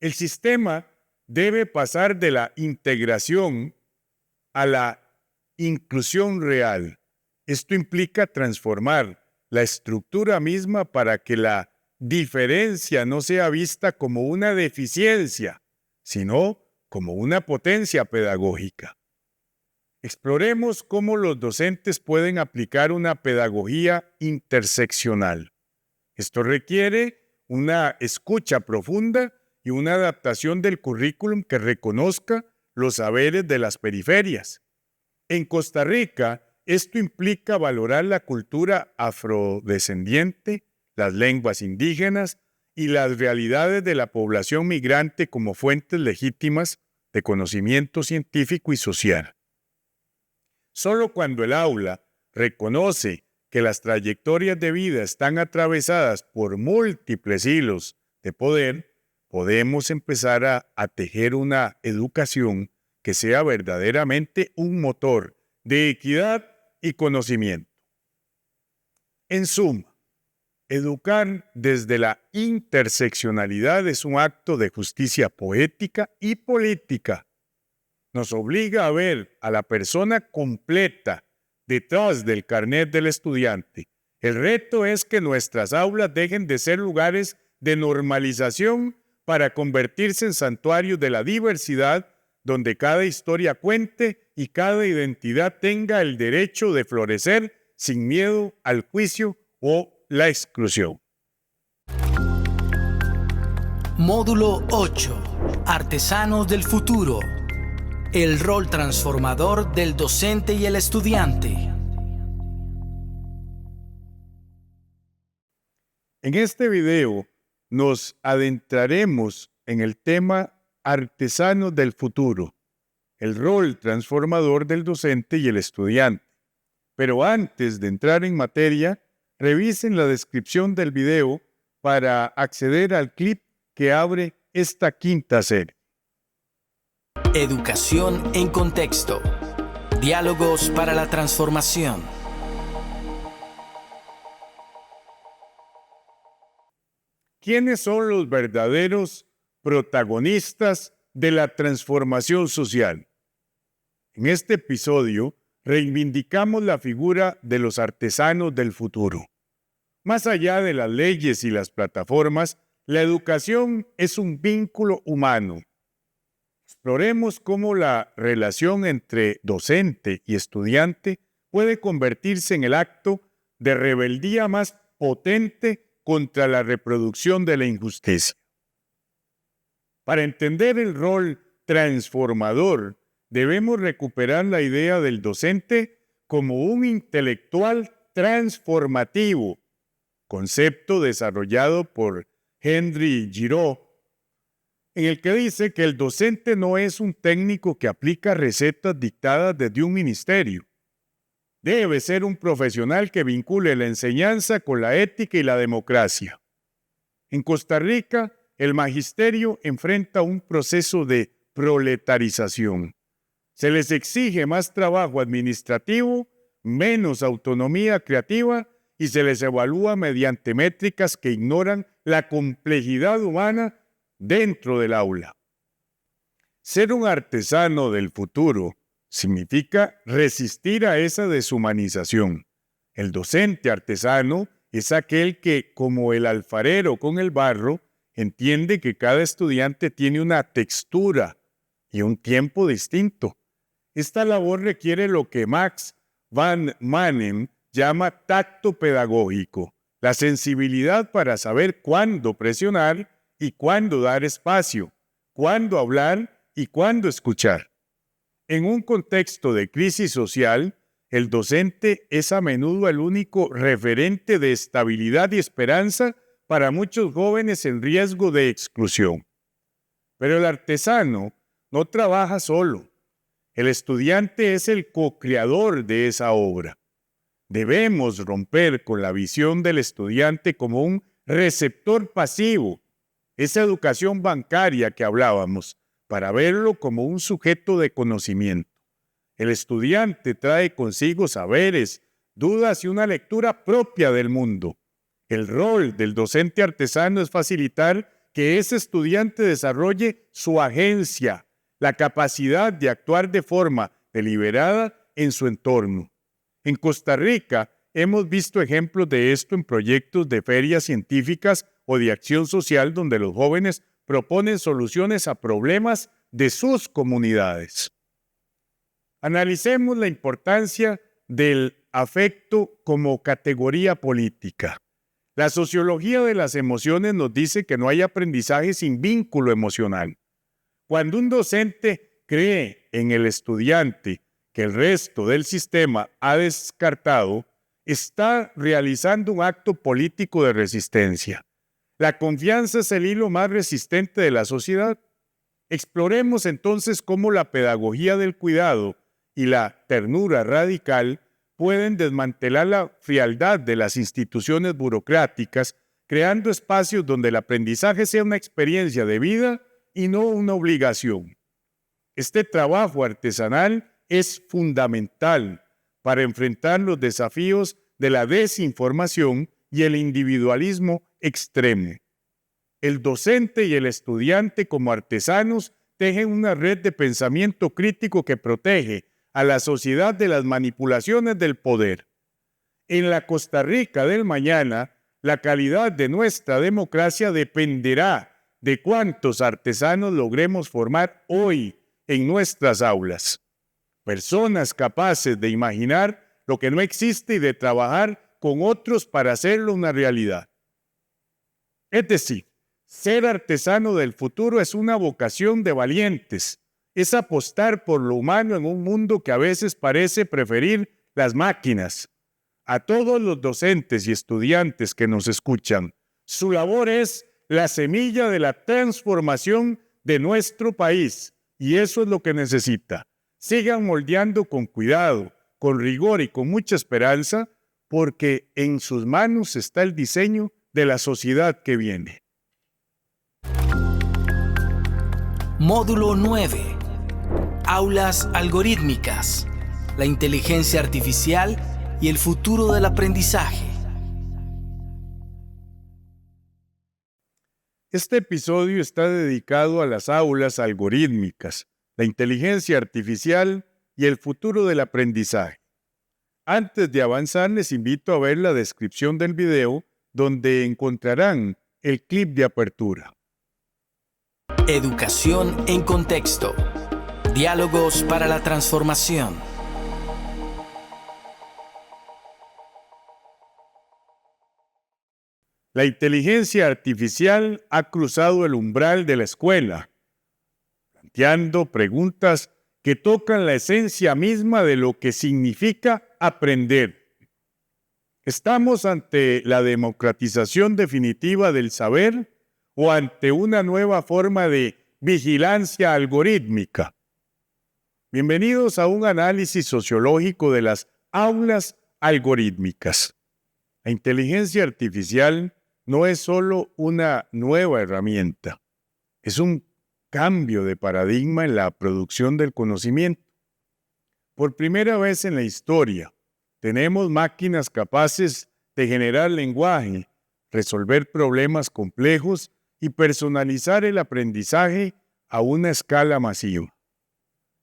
El sistema debe pasar de la integración a la inclusión real. Esto implica transformar la estructura misma para que la diferencia no sea vista como una deficiencia, sino como una potencia pedagógica. Exploremos cómo los docentes pueden aplicar una pedagogía interseccional. Esto requiere una escucha profunda y una adaptación del currículum que reconozca los saberes de las periferias. En Costa Rica, esto implica valorar la cultura afrodescendiente, las lenguas indígenas y las realidades de la población migrante como fuentes legítimas de conocimiento científico y social. Solo cuando el aula reconoce que las trayectorias de vida están atravesadas por múltiples hilos de poder, podemos empezar a tejer una educación que sea verdaderamente un motor de equidad y conocimiento. En suma, educar desde la interseccionalidad es un acto de justicia poética y política. Nos obliga a ver a la persona completa detrás del carnet del estudiante. El reto es que nuestras aulas dejen de ser lugares de normalización para convertirse en santuarios de la diversidad, donde cada historia cuente y cada identidad tenga el derecho de florecer sin miedo al juicio o la exclusión. Módulo 8. Artesanos del futuro. El rol transformador del docente y el estudiante. En este video nos adentraremos en el tema Artesanos del futuro, el rol transformador del docente y el estudiante. Pero antes de entrar en materia, revisen la descripción del video para acceder al clip que abre esta quinta serie. Educación en contexto. Diálogos para la transformación. ¿Quiénes son los verdaderos protagonistas de la transformación social? En este episodio reivindicamos la figura de los artesanos del futuro. Más allá de las leyes y las plataformas, la educación es un vínculo humano. Exploremos cómo la relación entre docente y estudiante puede convertirse en el acto de rebeldía más potente contra la reproducción de la injusticia. Para entender el rol transformador, debemos recuperar la idea del docente como un intelectual transformativo, concepto desarrollado por Henry Giraud, en el que dice que el docente no es un técnico que aplica recetas dictadas desde un ministerio. Debe ser un profesional que vincule la enseñanza con la ética y la democracia. En Costa Rica, el magisterio enfrenta un proceso de proletarización. Se les exige más trabajo administrativo, menos autonomía creativa y se les evalúa mediante métricas que ignoran la complejidad humana dentro del aula. Ser un artesano del futuro significa resistir a esa deshumanización. El docente artesano es aquel que, como el alfarero con el barro, entiende que cada estudiante tiene una textura y un tiempo distinto. Esta labor requiere lo que Max van Manen llama tacto pedagógico, la sensibilidad para saber cuándo presionar y cuándo dar espacio, cuándo hablar y cuándo escuchar. En un contexto de crisis social, el docente es a menudo el único referente de estabilidad y esperanza para muchos jóvenes en riesgo de exclusión. Pero el artesano no trabaja solo. El estudiante es el co-creador de esa obra. Debemos romper con la visión del estudiante como un receptor pasivo, esa educación bancaria que hablábamos, para verlo como un sujeto de conocimiento. El estudiante trae consigo saberes, dudas y una lectura propia del mundo. El rol del docente artesano es facilitar que ese estudiante desarrolle su agencia, la capacidad de actuar de forma deliberada en su entorno. En Costa Rica hemos visto ejemplos de esto en proyectos de ferias científicas o de acción social donde los jóvenes proponen soluciones a problemas de sus comunidades. Analicemos la importancia del afecto como categoría política. La sociología de las emociones nos dice que no hay aprendizaje sin vínculo emocional. Cuando un docente cree en el estudiante que el resto del sistema ha descartado, está realizando un acto político de resistencia. La confianza es el hilo más resistente de la sociedad. Exploremos entonces cómo la pedagogía del cuidado y la ternura radical pueden desmantelar la frialdad de las instituciones burocráticas, creando espacios donde el aprendizaje sea una experiencia de vida y no una obligación. Este trabajo artesanal es fundamental para enfrentar los desafíos de la desinformación y el individualismo extremo. El docente y el estudiante como artesanos tejen una red de pensamiento crítico que protege a la sociedad de las manipulaciones del poder. En la Costa Rica del mañana, la calidad de nuestra democracia dependerá de cuántos artesanos logremos formar hoy en nuestras aulas. Personas capaces de imaginar lo que no existe y de trabajar con otros para hacerlo una realidad. Es decir, ser artesano del futuro es una vocación de valientes. Es apostar por lo humano en un mundo que a veces parece preferir las máquinas. A todos los docentes y estudiantes que nos escuchan, su labor es la semilla de la transformación de nuestro país, y eso es lo que necesita. Sigan moldeando con cuidado, con rigor y con mucha esperanza, porque en sus manos está el diseño de la sociedad que viene. Módulo 9. Aulas algorítmicas. la inteligencia artificial y el futuro del aprendizaje. Este episodio está dedicado a las aulas algorítmicas, la inteligencia artificial y el futuro del aprendizaje. Antes de avanzar, les invito a ver la descripción del video, donde encontrarán el clip de apertura. Educación en contexto. Diálogos para la transformación. La inteligencia artificial ha cruzado el umbral de la escuela, planteando preguntas que tocan la esencia misma de lo que significa aprender. ¿Estamos ante la democratización definitiva del saber o ante una nueva forma de vigilancia algorítmica? Bienvenidos a un análisis sociológico de las aulas algorítmicas. La inteligencia artificial no es solo una nueva herramienta, es un cambio de paradigma en la producción del conocimiento. Por primera vez en la historia, tenemos máquinas capaces de generar lenguaje, resolver problemas complejos y personalizar el aprendizaje a una escala masiva.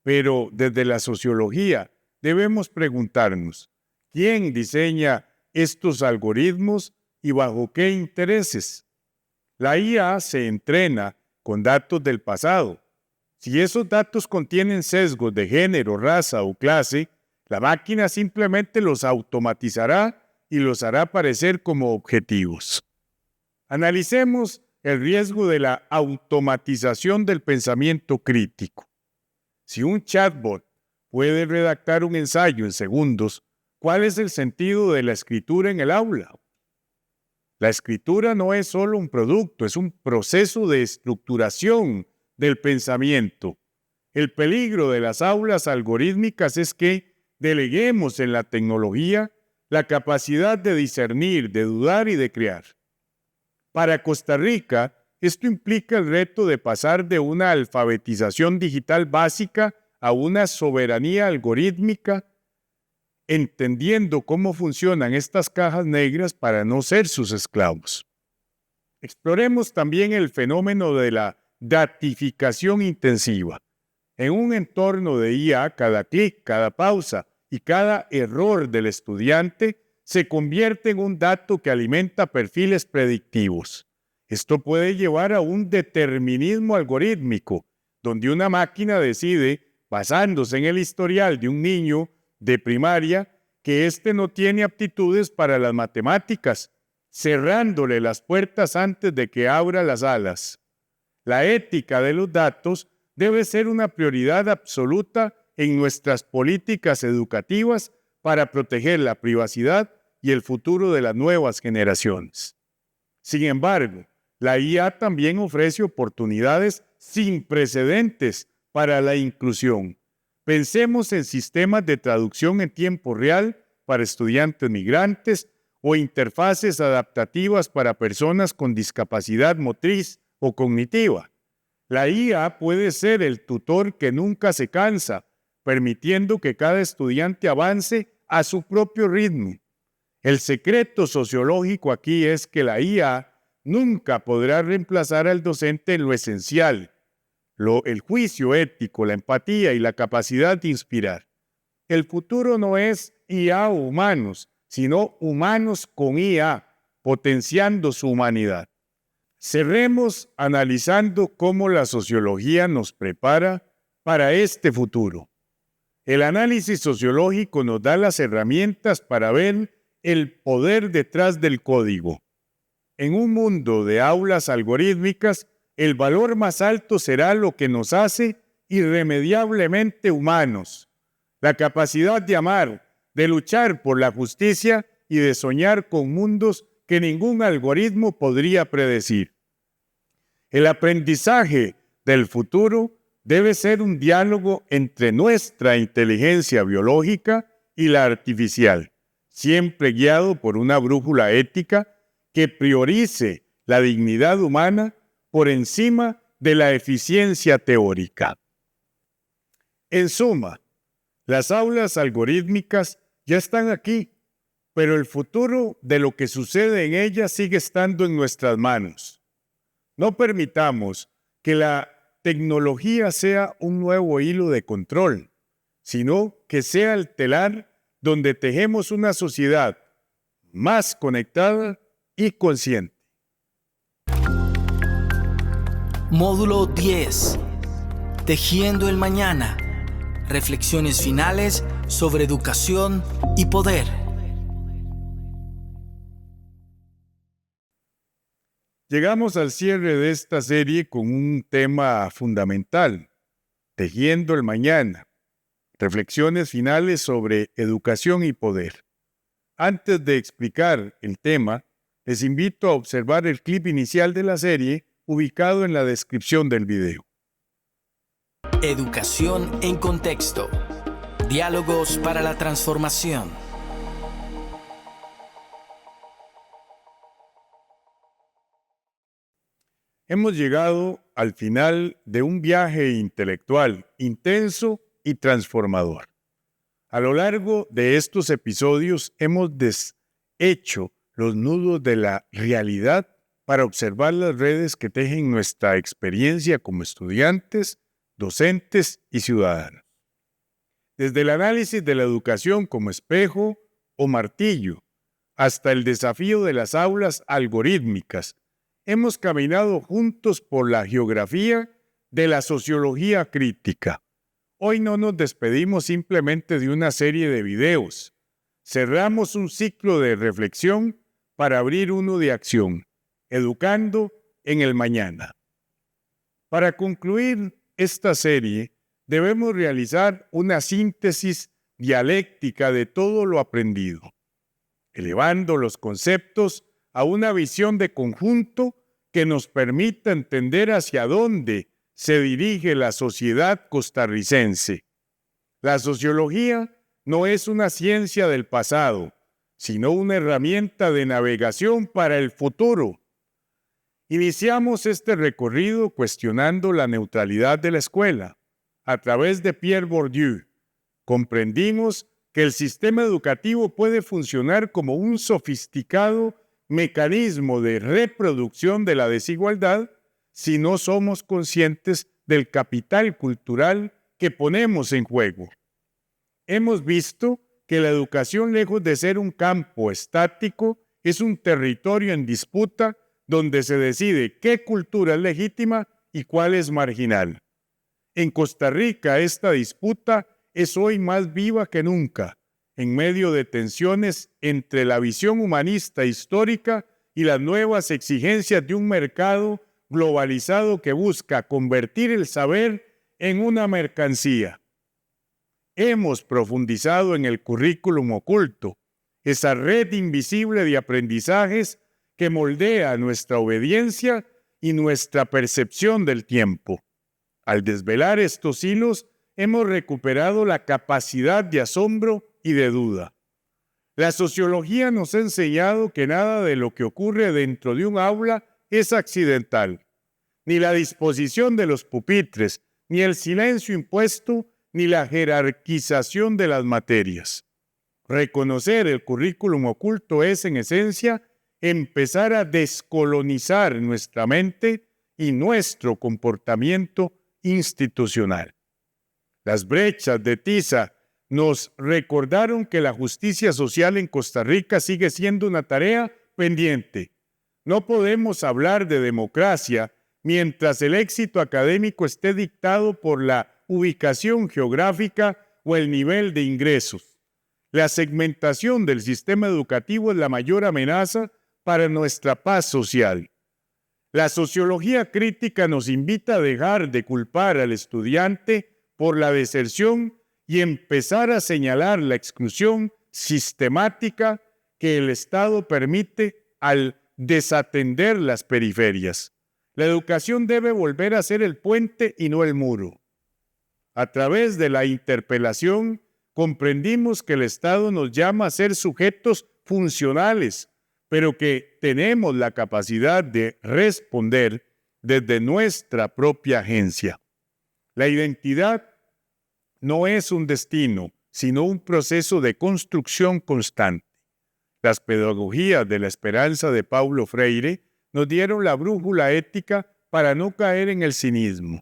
Pero desde la sociología debemos preguntarnos, ¿quién diseña estos algoritmos y bajo qué intereses? La IA se entrena con datos del pasado. Si esos datos contienen sesgos de género, raza o clase, la máquina simplemente los automatizará y los hará parecer como objetivos. Analicemos el riesgo de la automatización del pensamiento crítico. Si un chatbot puede redactar un ensayo en segundos, ¿cuál es el sentido de la escritura en el aula? La escritura no es solo un producto, es un proceso de estructuración del pensamiento. El peligro de las aulas algorítmicas es que deleguemos en la tecnología la capacidad de discernir, de dudar y de crear. Para Costa Rica, esto implica el reto de pasar de una alfabetización digital básica a una soberanía algorítmica, entendiendo cómo funcionan estas cajas negras para no ser sus esclavos. Exploremos también el fenómeno de la datificación intensiva. En un entorno de IA, cada clic, cada pausa y cada error del estudiante se convierte en un dato que alimenta perfiles predictivos. Esto puede llevar a un determinismo algorítmico, donde una máquina decide, basándose en el historial de un niño de primaria, que éste no tiene aptitudes para las matemáticas, cerrándole las puertas antes de que abra las alas. La ética de los datos debe ser una prioridad absoluta en nuestras políticas educativas para proteger la privacidad y el futuro de las nuevas generaciones. Sin embargo, la IA también ofrece oportunidades sin precedentes para la inclusión. Pensemos en sistemas de traducción en tiempo real para estudiantes migrantes o interfaces adaptativas para personas con discapacidad motriz o cognitiva. La IA puede ser el tutor que nunca se cansa, permitiendo que cada estudiante avance a su propio ritmo. El secreto sociológico aquí es que la IA nunca podrá reemplazar al docente en lo esencial, el juicio ético, la empatía y la capacidad de inspirar. El futuro no es IA o humanos, sino humanos con IA, potenciando su humanidad. Cerremos analizando cómo la sociología nos prepara para este futuro. El análisis sociológico nos da las herramientas para ver el poder detrás del código. En un mundo de aulas algorítmicas, el valor más alto será lo que nos hace irremediablemente humanos. La capacidad de amar, de luchar por la justicia y de soñar con mundos que ningún algoritmo podría predecir. El aprendizaje del futuro debe ser un diálogo entre nuestra inteligencia biológica y la artificial, siempre guiado por una brújula ética que priorice la dignidad humana por encima de la eficiencia teórica. En suma, Las aulas algorítmicas ya están aquí, pero el futuro de lo que sucede en ellas sigue estando en nuestras manos. No permitamos que la tecnología sea un nuevo hilo de control, sino que sea el telar donde tejemos una sociedad más conectada y consciente. Módulo 10. Tejiendo el mañana. Reflexiones finales sobre educación y poder. Llegamos al cierre de esta serie con un tema fundamental: tejiendo el mañana. Reflexiones finales sobre educación y poder. Antes de explicar el tema, les invito a observar el clip inicial de la serie ubicado en la descripción del video. Educación en contexto. Diálogos para la transformación. Hemos llegado al final de un viaje intelectual intenso y transformador. A lo largo de estos episodios hemos deshecho los nudos de la realidad para observar las redes que tejen nuestra experiencia como estudiantes, docentes y ciudadanos. Desde el análisis de la educación como espejo o martillo, hasta el desafío de las aulas algorítmicas, hemos caminado juntos por la geografía de la sociología crítica. Hoy no nos despedimos simplemente de una serie de videos. Cerramos un ciclo de reflexión para abrir uno de acción, educando en el mañana. Para concluir esta serie, debemos realizar una síntesis dialéctica de todo lo aprendido, elevando los conceptos a una visión de conjunto que nos permita entender hacia dónde se dirige la sociedad costarricense. La sociología no es una ciencia del pasado, sino una herramienta de navegación para el futuro. Iniciamos este recorrido cuestionando la neutralidad de la escuela. A través de Pierre Bourdieu, comprendimos que el sistema educativo puede funcionar como un sofisticado mecanismo de reproducción de la desigualdad si no somos conscientes del capital cultural que ponemos en juego. Hemos visto que la educación, lejos de ser un campo estático, es un territorio en disputa donde se decide qué cultura es legítima y cuál es marginal. En Costa Rica, esta disputa es hoy más viva que nunca, en medio de tensiones entre la visión humanista histórica y las nuevas exigencias de un mercado globalizado que busca convertir el saber en una mercancía. Hemos profundizado en el currículum oculto, esa red invisible de aprendizajes que moldea nuestra obediencia y nuestra percepción del tiempo. Al desvelar estos hilos, hemos recuperado la capacidad de asombro y de duda. La sociología nos ha enseñado que nada de lo que ocurre dentro de un aula es accidental. Ni la disposición de los pupitres, ni el silencio impuesto, ni la jerarquización de las materias. Reconocer el currículum oculto es, en esencia, empezar a descolonizar nuestra mente y nuestro comportamiento institucional. Las brechas de tiza nos recordaron que la justicia social en Costa Rica sigue siendo una tarea pendiente. No podemos hablar de democracia mientras el éxito académico esté dictado por la ubicación geográfica o el nivel de ingresos. La segmentación del sistema educativo es la mayor amenaza para nuestra paz social. La sociología crítica nos invita a dejar de culpar al estudiante por la deserción y empezar a señalar la exclusión sistemática que el Estado permite al desatender las periferias. La educación debe volver a ser el puente y no el muro. A través de la interpelación, comprendimos que el Estado nos llama a ser sujetos funcionales, pero que tenemos la capacidad de responder desde nuestra propia agencia. La identidad no es un destino, sino un proceso de construcción constante. Las pedagogías de la esperanza de Paulo Freire nos dieron la brújula ética para no caer en el cinismo.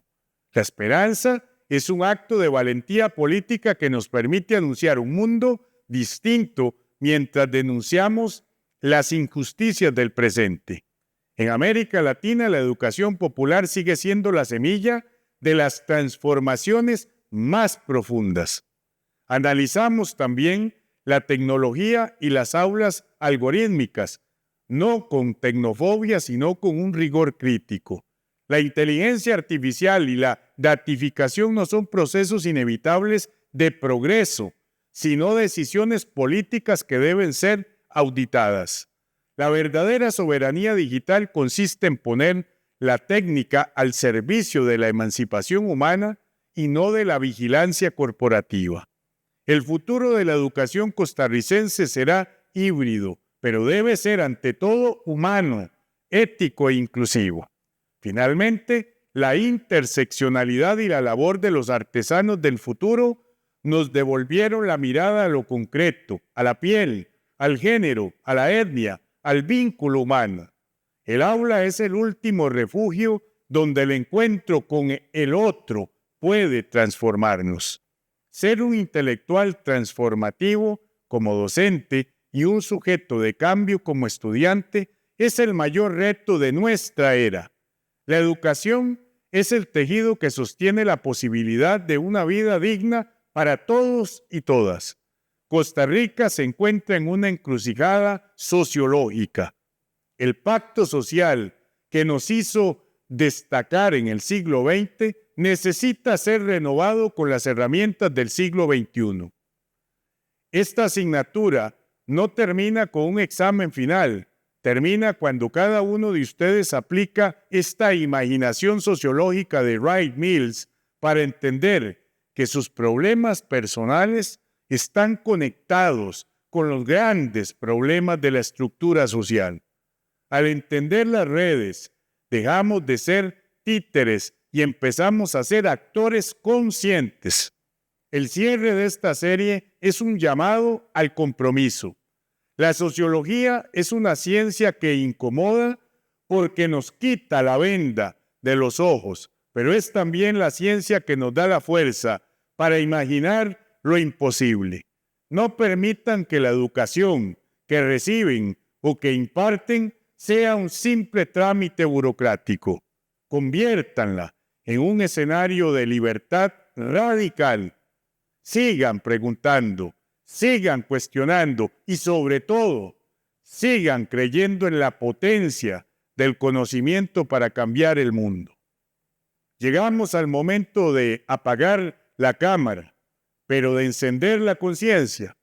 La esperanza es un acto de valentía política que nos permite anunciar un mundo distinto mientras denunciamos las injusticias del presente. En América Latina, la educación popular sigue siendo la semilla de las transformaciones más profundas. Analizamos también la tecnología y las aulas algorítmicas, no con tecnofobia, sino con un rigor crítico. La inteligencia artificial y la datificación no son procesos inevitables de progreso, sino decisiones políticas que deben ser auditadas. La verdadera soberanía digital consiste en poner la técnica al servicio de la emancipación humana y no de la vigilancia corporativa. El futuro de la educación costarricense será híbrido, pero debe ser ante todo humano, ético e inclusivo. Finalmente, la interseccionalidad y la labor de los artesanos del futuro nos devolvieron la mirada a lo concreto, a la piel, al género, a la etnia, al vínculo humano. El aula es el último refugio donde el encuentro con el otro puede transformarnos. Ser un intelectual transformativo como docente y un sujeto de cambio como estudiante es el mayor reto de nuestra era. La educación es el tejido que sostiene la posibilidad de una vida digna para todos y todas. Costa Rica se encuentra en una encrucijada sociológica. El pacto social que nos hizo destacar en el siglo XX necesita ser renovado con las herramientas del siglo XXI. Esta asignatura no termina con un examen final, termina cuando cada uno de ustedes aplica esta imaginación sociológica de Wright Mills para entender que sus problemas personales están conectados con los grandes problemas de la estructura social. Al entender las redes, dejamos de ser títeres y empezamos a ser actores conscientes. El cierre de esta serie es un llamado al compromiso. La sociología es una ciencia que incomoda porque nos quita la venda de los ojos, pero es también la ciencia que nos da la fuerza para imaginar lo imposible. No permitan que la educación que reciben o que imparten sea un simple trámite burocrático. Conviértanla en un escenario de libertad radical. Sigan preguntando, sigan cuestionando y sobre todo, sigan creyendo en la potencia del conocimiento para cambiar el mundo. Llegamos al momento de apagar la cámara, pero de encender la conciencia.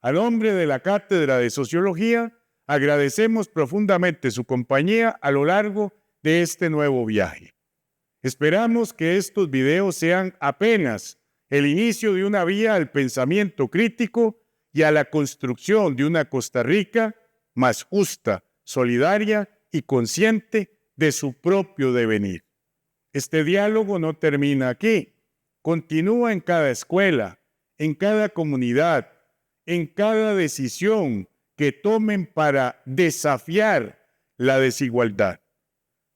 A nombre de la Cátedra de Sociología, agradecemos profundamente su compañía a lo largo de este nuevo viaje. Esperamos que estos videos sean apenas el inicio de una vía al pensamiento crítico y a la construcción de una Costa Rica más justa, solidaria y consciente de su propio devenir. Este diálogo no termina aquí. Continúa en cada escuela, en cada comunidad, en cada decisión que tomen para desafiar la desigualdad.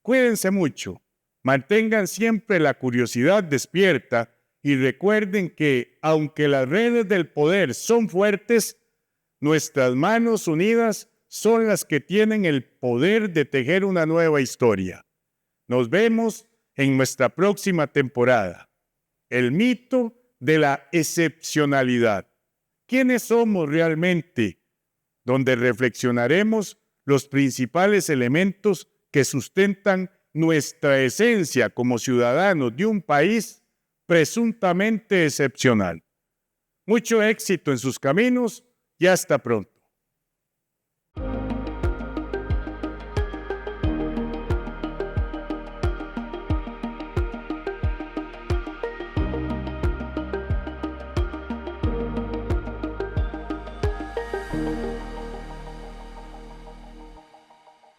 Cuídense mucho, mantengan siempre la curiosidad despierta y recuerden que, aunque las redes del poder son fuertes, nuestras manos unidas son las que tienen el poder de tejer una nueva historia. Nos vemos en nuestra próxima temporada. El mito de la excepcionalidad. ¿Quiénes somos realmente? Donde reflexionaremos los principales elementos que sustentan nuestra esencia como ciudadanos de un país presuntamente excepcional. Mucho éxito en sus caminos y hasta pronto.